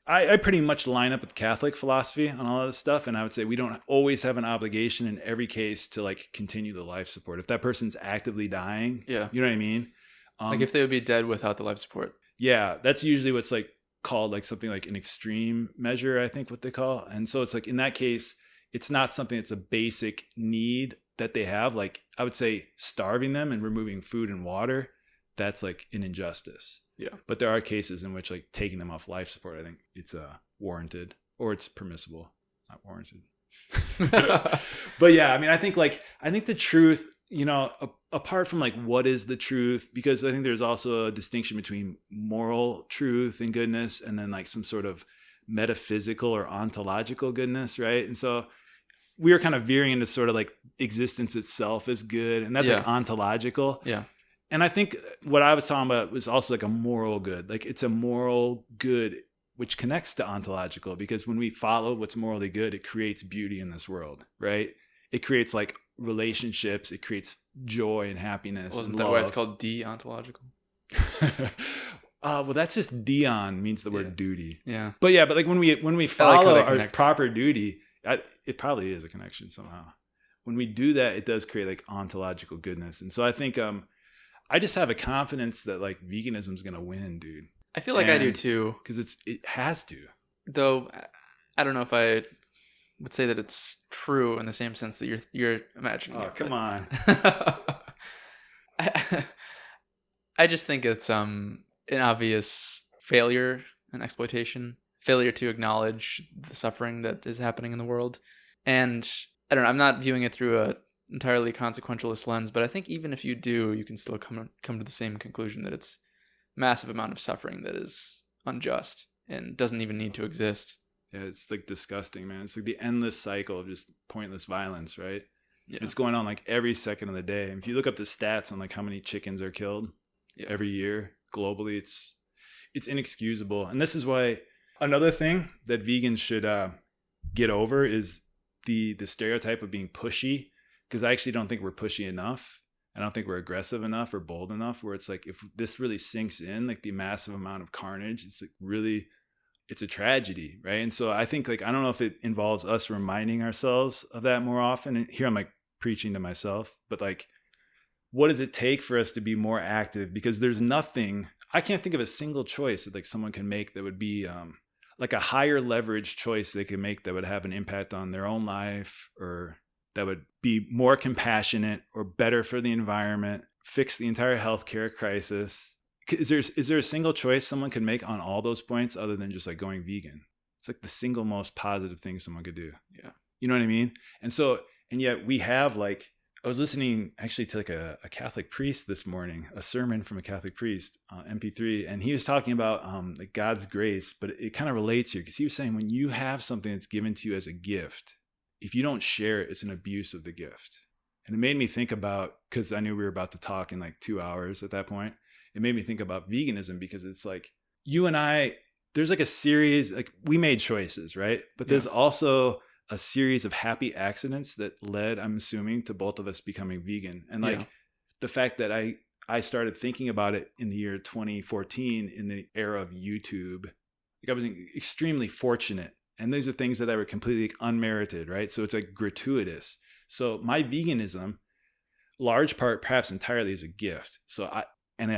I pretty much line up with Catholic philosophy on all of this stuff, and I would say we don't always have an obligation in every case to like continue the life support. If that person's actively dying, Yeah. you know what I mean? Like if they would be dead without the life support. Yeah, that's usually what's like called like something like an extreme measure, I think what they call. And so it's like in that case, it's not something that's a basic need that they have. Like I would say starving them and removing food and water, that's like an injustice. Yeah. But there are cases in which like taking them off life support, I think it's warranted or it's permissible, not warranted. But yeah, I mean, I think the truth, you know, apart from like what is the truth, because I think there's also a distinction between moral truth and goodness and then like some sort of metaphysical or ontological goodness, right? And so we are kind of veering into sort of like existence itself is good, and that's like ontological. Yeah. And I think what I was talking about was also like a moral good. Like it's a moral good which connects to ontological, because when we follow what's morally good, it creates beauty in this world, right? It creates like relationships, it creates joy and happiness. Wasn't and that love. why it's called deontological? Well, that's just Dion means the word duty. Yeah. But yeah, but like when we follow our connects. proper duty, it probably is a connection somehow. When we do that, it does create like ontological goodness. And so I think I just have a confidence that like veganism is going to win, dude. I feel like I do too. Because it has to. Though I don't know if I would say that it's true in the same sense that you're imagining. Oh, come on. I just think it's an obvious failure and exploitation, failure to acknowledge the suffering that is happening in the world. And I don't know, I'm not viewing it through a entirely consequentialist lens, but I think even if you do, you can still come to the same conclusion that it's massive amount of suffering that is unjust and doesn't even need to exist. Yeah, it's like disgusting, man. It's like the endless cycle of just pointless violence, right? Yeah. It's going on like every second of the day. And if you look up the stats on like how many chickens are killed every year globally, it's inexcusable. And this is why another thing that vegans should get over is the stereotype of being pushy. Because I actually don't think we're pushy enough. I don't think we're aggressive enough or bold enough, where it's like, if this really sinks in, like the massive amount of carnage, it's like really, it's a tragedy, right? And so I think like, I don't know if it involves us reminding ourselves of that more often. And here I'm like preaching to myself, but like, what does it take for us to be more active? Because there's nothing, I can't think of a single choice that like someone can make that would be like a higher leverage choice they can make that would have an impact on their own life, or that would be more compassionate or better for the environment, fix the entire healthcare crisis. Is there a single choice someone could make on all those points other than just like going vegan? It's like the single most positive thing someone could do. Yeah. You know what I mean? And so, and yet we have like, I was listening actually to like a Catholic priest this morning, a sermon from a Catholic priest, MP3, and he was talking about like God's grace, but it kind of relates here, because he was saying when you have something that's given to you as a gift, if you don't share it, it's an abuse of the gift. And it made me think about, because I knew we were about to talk in like 2 hours at that point, it made me think about veganism, because it's like you and I, there's like a series, like we made choices, right? But there's also a series of happy accidents that led, I'm assuming, to both of us becoming vegan. And like the fact that I started thinking about it in the year 2014 in the era of YouTube, like I was extremely fortunate. And these are things that were completely unmerited, right? So it's like gratuitous. So my veganism, large part, perhaps entirely, is a gift. So I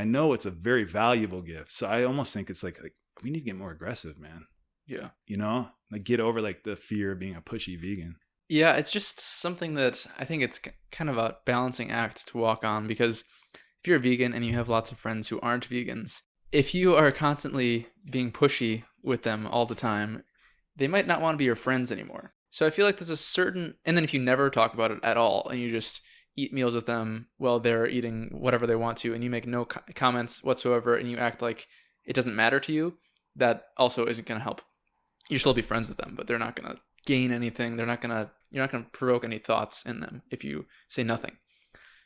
know it's a very valuable gift. So I almost think it's like we need to get more aggressive, man. Yeah. You know, like get over like the fear of being a pushy vegan. Yeah, it's just something that I think it's kind of a balancing act to walk on, because if you're a vegan and you have lots of friends who aren't vegans, if you are constantly being pushy with them all the time, they might not want to be your friends anymore. So I feel like there's a certain, and then if you never talk about it at all and you just eat meals with them while they're eating whatever they want to, and you make no comments whatsoever, and you act like it doesn't matter to you, that also isn't going to help. You still be friends with them, but they're not going to gain anything. You're not going to provoke any thoughts in them if you say nothing.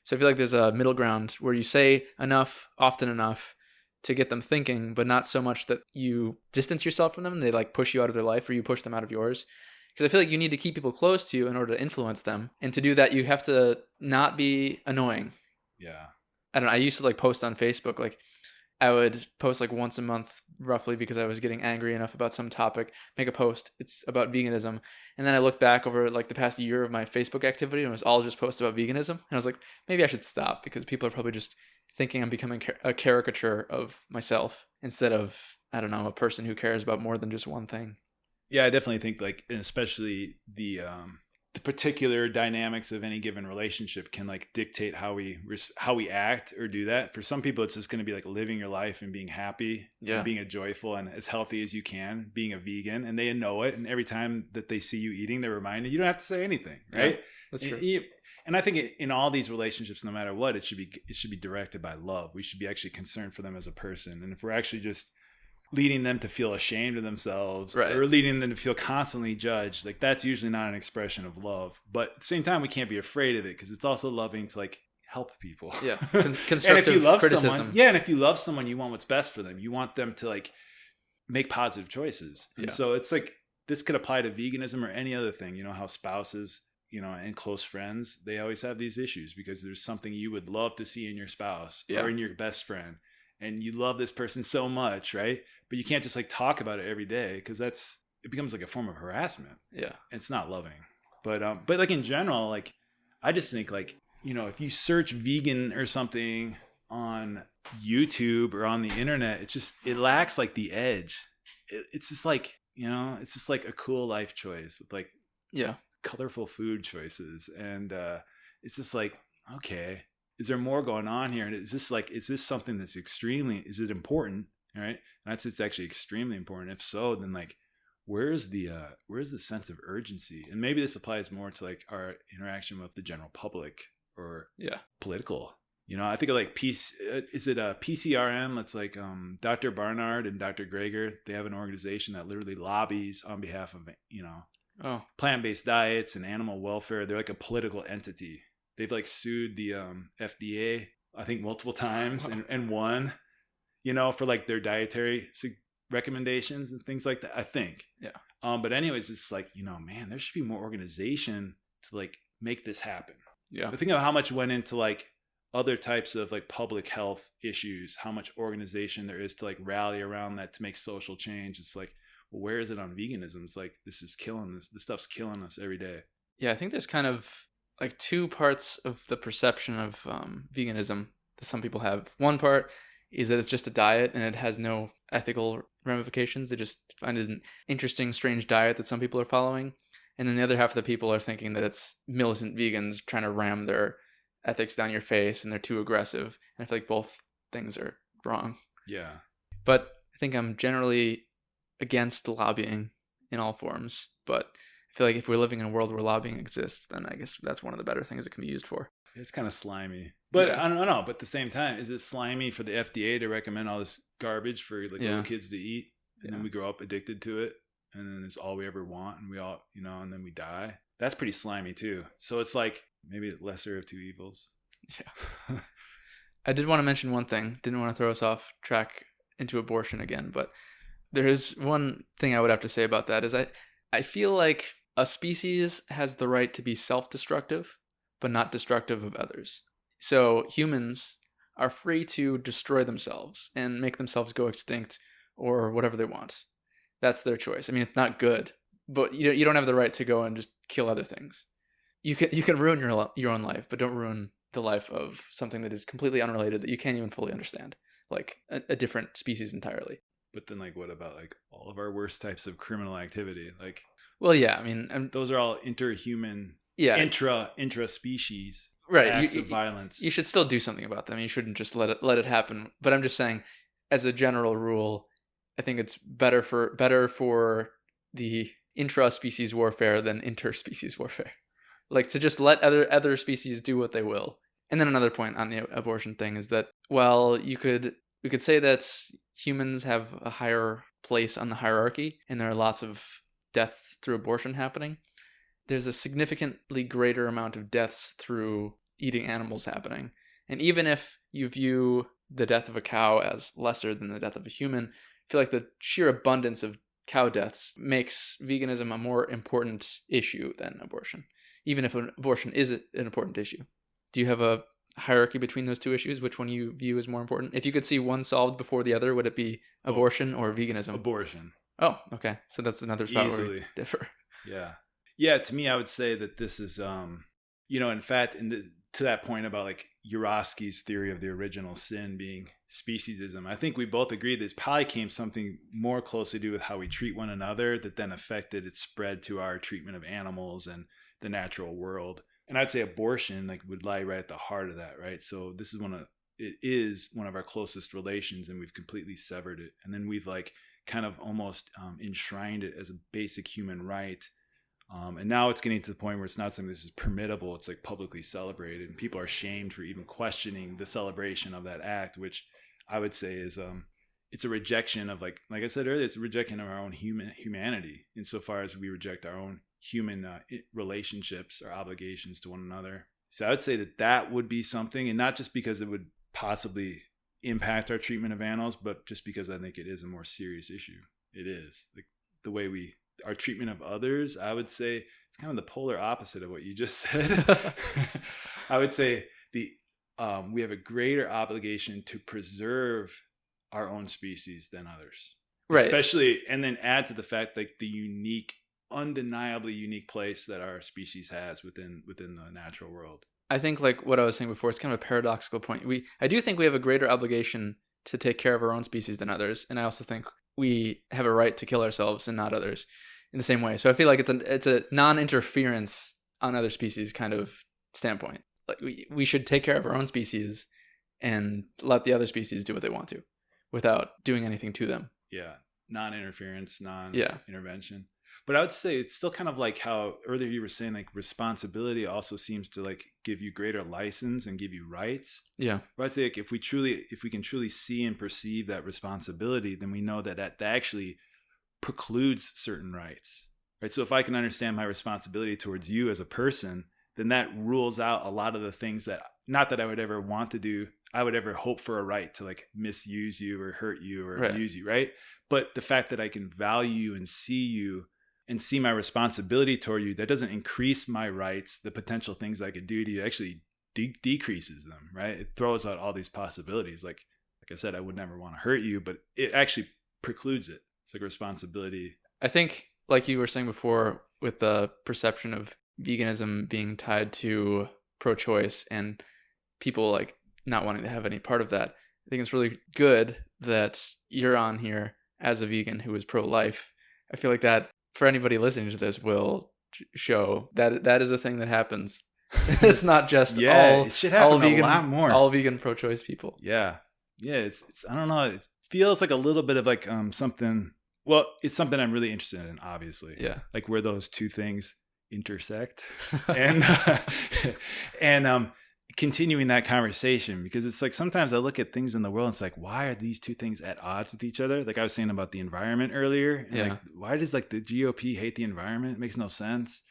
So I feel like there's a middle ground where you say enough, often enough, to get them thinking, but not so much that you distance yourself from them and they like push you out of their life or you push them out of yours. Because I feel like you need to keep people close to you in order to influence them. And to do that, you have to not be annoying. Yeah. I don't know. I used to like post on Facebook, like I would post like once a month roughly because I was getting angry enough about some topic, make a post. It's about veganism. And then I looked back over like the past year of my Facebook activity and it was all just posts about veganism. And I was like, maybe I should stop because people are probably just thinking I'm becoming a caricature of myself instead of, I don't know, a person who cares about more than just one thing. Yeah, I definitely think like, and especially the particular dynamics of any given relationship can like dictate how we act or do that. For some people, it's just going to be like living your life and being happy, and being a joyful and as healthy as you can, being a vegan, and they know it. And every time that they see you eating, they're reminded you don't have to say anything, right? Yeah, that's true. And I think in all these relationships, no matter what, it should be directed by love. We should be actually concerned for them as a person. And if we're actually just leading them to feel ashamed of themselves, right, or leading them to feel constantly judged, like that's usually not an expression of love. But at the same time, we can't be afraid of it because it's also loving to like help people. Yeah. Constructive and if you love criticism. someone, yeah, and if you love someone, you want what's best for them. You want them to like make positive choices. And so it's like this could apply to veganism or any other thing. You know how spouses, you know, and close friends, they always have these issues because there's something you would love to see in your spouse or in your best friend. And you love this person so much, right? But you can't just like talk about it every day because it becomes like a form of harassment. Yeah. It's not loving. But like in general, like I just think like, you know, if you search vegan or something on YouTube or on the internet, it lacks like the edge. It's just like, you know, it's just like a cool life choice with like colorful food choices. And it's just like, okay, is there more going on here? And is this something that's is it important? All right. And it's actually extremely important. If so, then like, where's the sense of urgency? And maybe this applies more to like our interaction with the general public or political. You know, I think of like is it a PCRM? That's like Dr. Barnard and Dr. Greger. They have an organization that literally lobbies on behalf of, you know, plant-based diets and animal welfare. They're like a political entity. They've like sued the FDA, I think multiple times and won, you know, for like their dietary recommendations and things like that, I think. Yeah. But anyways, it's like, you know, man, there should be more organization to like make this happen. Yeah. But think of how much went into like other types of like public health issues, how much organization there is to like rally around that to make social change. It's like, well, where is it on veganism? It's like, this stuff's killing us every day. Yeah. I think there's kind of like two parts of the perception of veganism that some people have. One part is that it's just a diet and it has no ethical ramifications. They just find it an interesting, strange diet that some people are following. And then the other half of the people are thinking that it's militant vegans trying to ram their ethics down your face and they're too aggressive. And I feel like both things are wrong. Yeah. But I think I'm generally against lobbying in all forms. But I feel like if we're living in a world where lobbying exists, then I guess that's one of the better things it can be used for. It's kind of slimy. But I don't know. But at the same time, is it slimy for the FDA to recommend all this garbage for like little kids to eat? And then we grow up addicted to it. And then it's all we ever want. And we all, you know, and then we die. That's pretty slimy too. So it's like maybe lesser of two evils. Yeah. I did want to mention one thing. Didn't want to throw us off track into abortion again. But there is one thing I would have to say about that is I feel like a species has the right to be self-destructive, but not destructive of others. So humans are free to destroy themselves and make themselves go extinct or whatever they want. That's their choice. I mean, it's not good, but you don't have the right to go and just kill other things. You can ruin your own life, but don't ruin the life of something that is completely unrelated that you can't even fully understand, like a different species entirely. But then, like, what about like all of our worst types of criminal activity? Like, well, yeah, I mean, those are all interhuman, intra-species acts of violence. You should still do something about them. You shouldn't just let it happen. But I'm just saying, as a general rule, I think it's better for the intra-species warfare than interspecies warfare. Like to just let other species do what they will. And then another point on the abortion thing is that, well, we could say that humans have a higher place on the hierarchy, and there are lots of deaths through abortion happening. There's a significantly greater amount of deaths through eating animals happening. And even if you view the death of a cow as lesser than the death of a human, I feel like the sheer abundance of cow deaths makes veganism a more important issue than abortion, even if abortion is an important issue. Do you have a hierarchy between those two issues? Which one you view as more important? If you could see one solved before the other, would it be abortion or veganism? Abortion. Oh, okay. So that's another spot Easily. where we differ. Yeah. Yeah, to me, I would say that this is, in fact, to that point about like Urofsky's theory of the original sin being speciesism, I think we both agree this probably came something more closely to do with how we treat one another that then affected its spread to our treatment of animals and the natural world. And I'd say abortion like would lie right at the heart of that, right? So this is it is one of our closest relations, and we've completely severed it. And then we've like kind of almost enshrined it as a basic human right. And now it's getting to the point where it's not something that's permittable. It's like publicly celebrated, and people are shamed for even questioning the celebration of that act, which I would say is it's a rejection of like I said earlier, it's a rejection of our own humanity insofar as we reject our own human relationships or obligations to one another. So I would say that would be something, and not just because it would possibly impact our treatment of animals, but just because I think it is a more serious issue. It is like the way our treatment of others, I would say it's kind of the polar opposite of what you just said. I would say we have a greater obligation to preserve our own species than others. Right. Especially, and then add to the fact like the undeniably unique place that our species has within the natural world. I think like what I was saying before, it's kind of a paradoxical point. I do think we have a greater obligation to take care of our own species than others. And I also think we have a right to kill ourselves and not others in the same way. So I feel like it's a non-interference on other species kind of standpoint. Like we should take care of our own species and let the other species do what they want to without doing anything to them. Yeah. Non-interference, non-intervention. But I would say it's still kind of like how earlier you were saying like responsibility also seems to like give you greater license and give you rights. Yeah. But I'd say like if we can truly see and perceive that responsibility, then we know that actually precludes certain rights. Right. So if I can understand my responsibility towards you as a person, then that rules out a lot of the things that not that I would ever want to do. I would ever hope for a right to like misuse you or hurt you or abuse you. Right. But the fact that I can value and see you and see my responsibility toward you, that doesn't increase my rights. The potential things I could do to you actually decreases them, right? It throws out all these possibilities. Like I said, I would never want to hurt you, but it actually precludes it. It's like responsibility. I think, like you were saying before, with the perception of veganism being tied to pro-choice and people like not wanting to have any part of that, I think it's really good that you're on here as a vegan who is pro-life. I feel like that, for anybody listening to this, will show that that is a thing that happens. It's not just it should happen vegan, a lot more. All vegan pro-choice people. Yeah. It's I don't know. It feels like a little bit of like something. Well, it's something I'm really interested in, obviously. Yeah. Like where those two things intersect, and continuing that conversation, because it's like sometimes I look at things in the world and it's like, why are these two things at odds with each other? Like I was saying about the environment earlier. And like, why does like the GOP hate the environment? It makes no sense.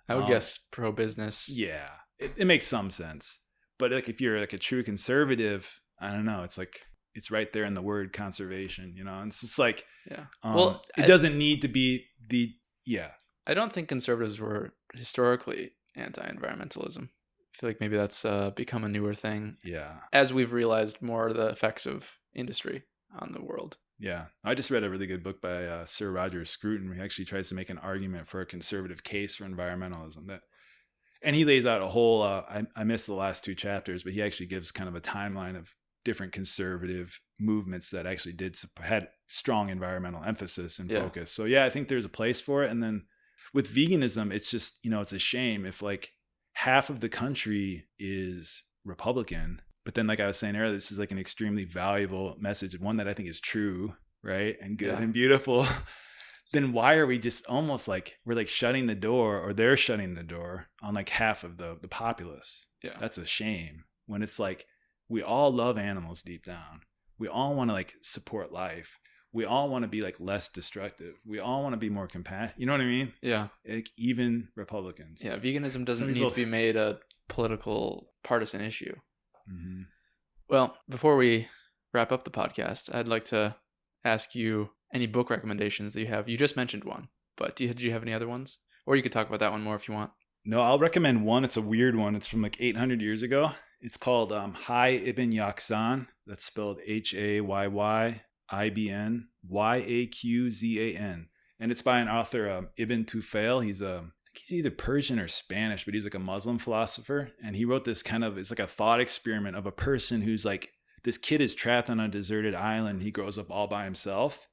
I would guess pro-business. Yeah, it makes some sense. But like if you're like a true conservative, I don't know. It's like it's right there in the word conservation, And it's just like, it doesn't need to be I don't think conservatives were historically anti-environmentalism. I feel like maybe that's become a newer thing. Yeah. As we've realized more of the effects of industry on the world. Yeah. I just read a really good book by Sir Roger Scruton, where he actually tries to make an argument for a conservative case for environmentalism. And he lays out a whole, I missed the last two chapters, but he actually gives kind of a timeline of different conservative movements that actually had strong environmental emphasis and focus. So I think there's a place for it. And then with veganism, it's just, it's a shame if like half of the country is Republican, but then like I was saying earlier, this is like an extremely valuable message, one that I think is true, right? And good and beautiful. Then why are we just almost like we're like shutting the door, or they're shutting the door on like half of the populace? Yeah. That's a shame, when it's like we all love animals deep down. We all want to like support life. we all want to be like less destructive. We all want to be more compassionate. You know what I mean? Yeah. Like even Republicans. Yeah. Veganism doesn't need to be made a political partisan issue. Mm-hmm. Well, before we wrap up the podcast, I'd like to ask you any book recommendations that you have. You just mentioned one, but did you have any other ones? Or you could talk about that one more if you want. No, I'll recommend one. It's a weird one. It's from like 800 years ago. It's called Hay Ibn Yaqzan. That's spelled Hayybn Yaqzan. And it's by an author, Ibn Tufail. I think he's either Persian or Spanish, but he's like a Muslim philosopher. And he wrote this it's like a thought experiment of a person who's like, this kid is trapped on a deserted island. He grows up all by himself.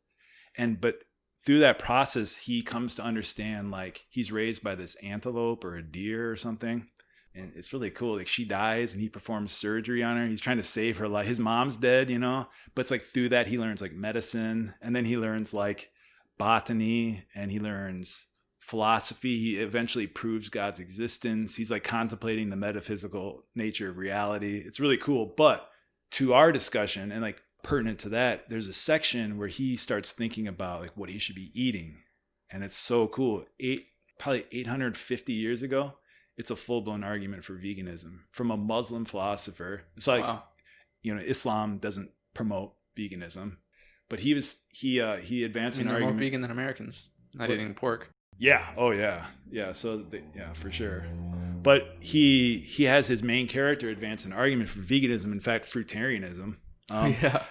But through that process, he comes to understand like he's raised by this antelope or a deer or something. And it's really cool. Like she dies and he performs surgery on her. He's trying to save her life. His mom's dead, but it's like through that he learns like medicine, and then he learns like botany, and he learns philosophy. He eventually proves God's existence. He's like contemplating the metaphysical nature of reality. It's really cool. But to our discussion and like pertinent to that, there's a section where he starts thinking about like what he should be eating. And it's so cool. Probably 850 years ago, it's a full-blown argument for veganism from a Muslim philosopher. It's like, Wow. Islam doesn't promote veganism, but he advanced an They're argument. more vegan than Americans, not eating pork. Yeah. Oh yeah. Yeah. So for sure. But he has his main character advance an argument for veganism. In fact, fruitarianism. Yeah.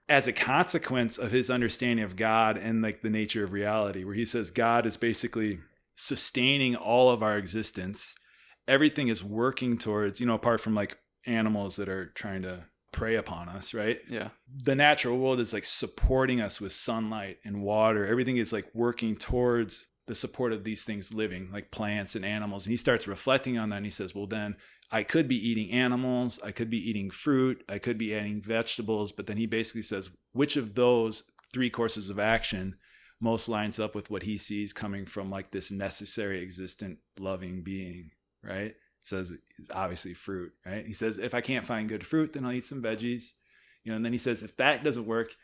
As a consequence of his understanding of God and like the nature of reality, where he says God is basically sustaining all of our existence. Everything is working towards, apart from like animals that are trying to prey upon us, right? Yeah. The natural world is like supporting us with sunlight and water. Everything is like working towards the support of these things living, like plants and animals. And he starts reflecting on that and he says, well, then I could be eating animals, I could be eating fruit, I could be eating vegetables. But then he basically says, which of those three courses of action most lines up with what he sees coming from like this necessary, existent, loving being, right? Says it's obviously fruit, right? He says, if I can't find good fruit, then I'll eat some veggies, and then he says, if that doesn't work,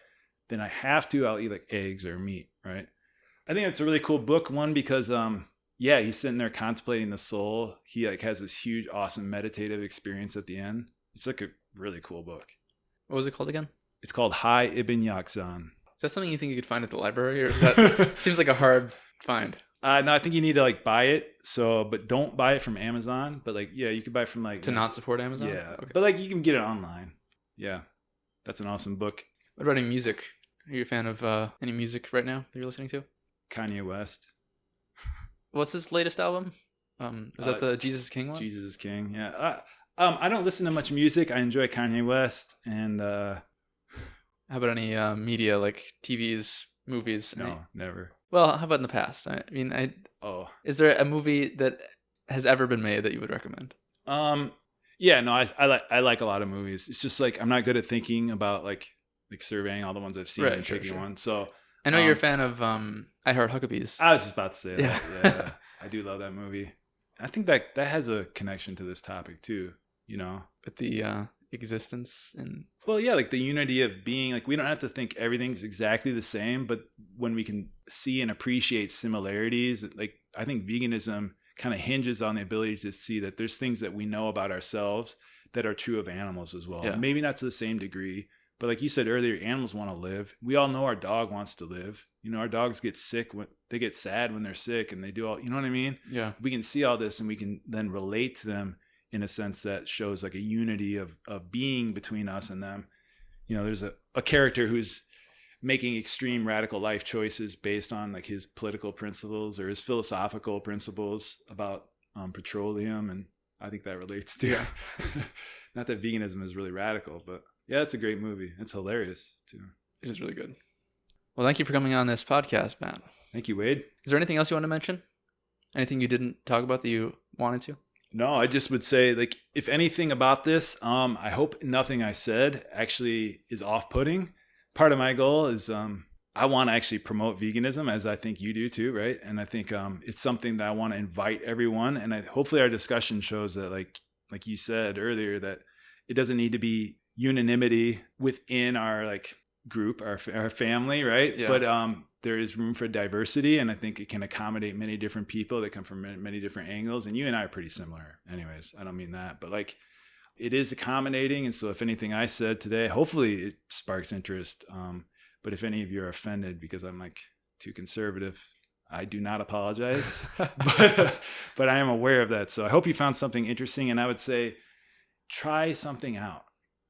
then I'll eat like eggs or meat, right? I think it's a really cool book. One, because, he's sitting there contemplating the soul. He like has this huge, awesome meditative experience at the end. It's like a really cool book. What was it called again? It's called Hay Ibn Yaqzan. Is that something you think you could find at the library, or is that seems like a hard find? No, I think you need to like buy it. But don't buy it from Amazon. But like, you could buy it from like Not support Amazon? Yeah, Okay. but like you can get it online. Yeah, that's an awesome book. What about any music? Are you a fan of any music right now that you're listening to? Kanye West. What's his latest album? Was that the Jesus is King one? Jesus is King. Yeah. I don't listen to much music. I enjoy Kanye West and. How about any media like TVs, movies? No, never. Well, how about in the past? I mean, is there a movie that has ever been made that you would recommend? Yeah, no, I like a lot of movies. It's just like I'm not good at thinking about like surveying all the ones I've seen and picking one. So I know you're a fan of I Heart Huckabees. I was just about to say that. Yeah, I do love that movie. I think that has a connection to this topic too. With the existence and like the unity of being, like we don't have to think everything's exactly the same, but when we can see and appreciate similarities, like I think veganism kind of hinges on the ability to see that there's things that we know about ourselves that are true of animals as well. Yeah. Maybe not to the same degree, but like you said earlier, animals want to live. We all know our dog wants to live. Our dogs get sick when they get sad when they're sick, and they do all, you know what I mean? Yeah. We can see all this and we can then relate to them in a sense that shows like a unity of being between us and them. There's a character who's making extreme radical life choices based on like his political principles or his philosophical principles about petroleum. And I think that relates to, not that veganism is really radical, but yeah, it's a great movie. It's hilarious too. It is really good. Well, thank you for coming on this podcast, Matt. Thank you, Wade. Is there anything else you want to mention? Anything you didn't talk about that you wanted to? No, I just would say, like, if anything about this, I hope nothing I said actually is off-putting. Part of my goal is I want to actually promote veganism, as I think you do too, right? And I think it's something that I want to invite everyone. And hopefully our discussion shows that, like you said earlier, that it doesn't need to be unanimity within our like group, our family, right? Yeah. But there is room for diversity, and I think it can accommodate many different people that come from many different angles. And you and I are pretty similar, anyways. I don't mean that, but like it is accommodating. And so, if anything I said today, hopefully it sparks interest. But if any of you are offended because I'm like too conservative, I do not apologize. but I am aware of that. So I hope you found something interesting. And I would say, try something out.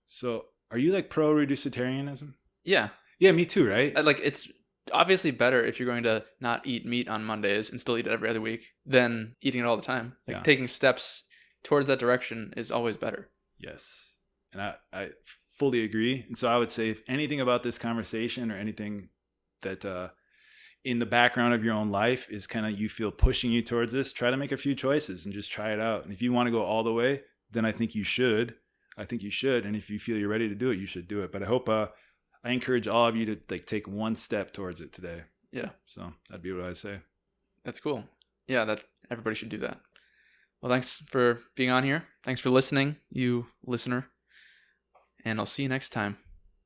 So, are you like pro reducitarianism? Yeah. Yeah, me too, right? Like it's obviously better if you're going to not eat meat on Mondays and still eat it every other week than eating it all the time. Like taking steps towards that direction is always better. Yes. And I fully agree. And so I would say if anything about this conversation or anything that in the background of your own life is kind of you feel pushing you towards this, try to make a few choices and just try it out. And if you want to go all the way, then I think you should. And if you feel you're ready to do it, you should do it. But I hope I encourage all of you to like take one step towards it today. Yeah. So that'd be what I'd say. That's cool. Yeah, that everybody should do that. Well, thanks for being on here. Thanks for listening, you listener. And I'll see you next time.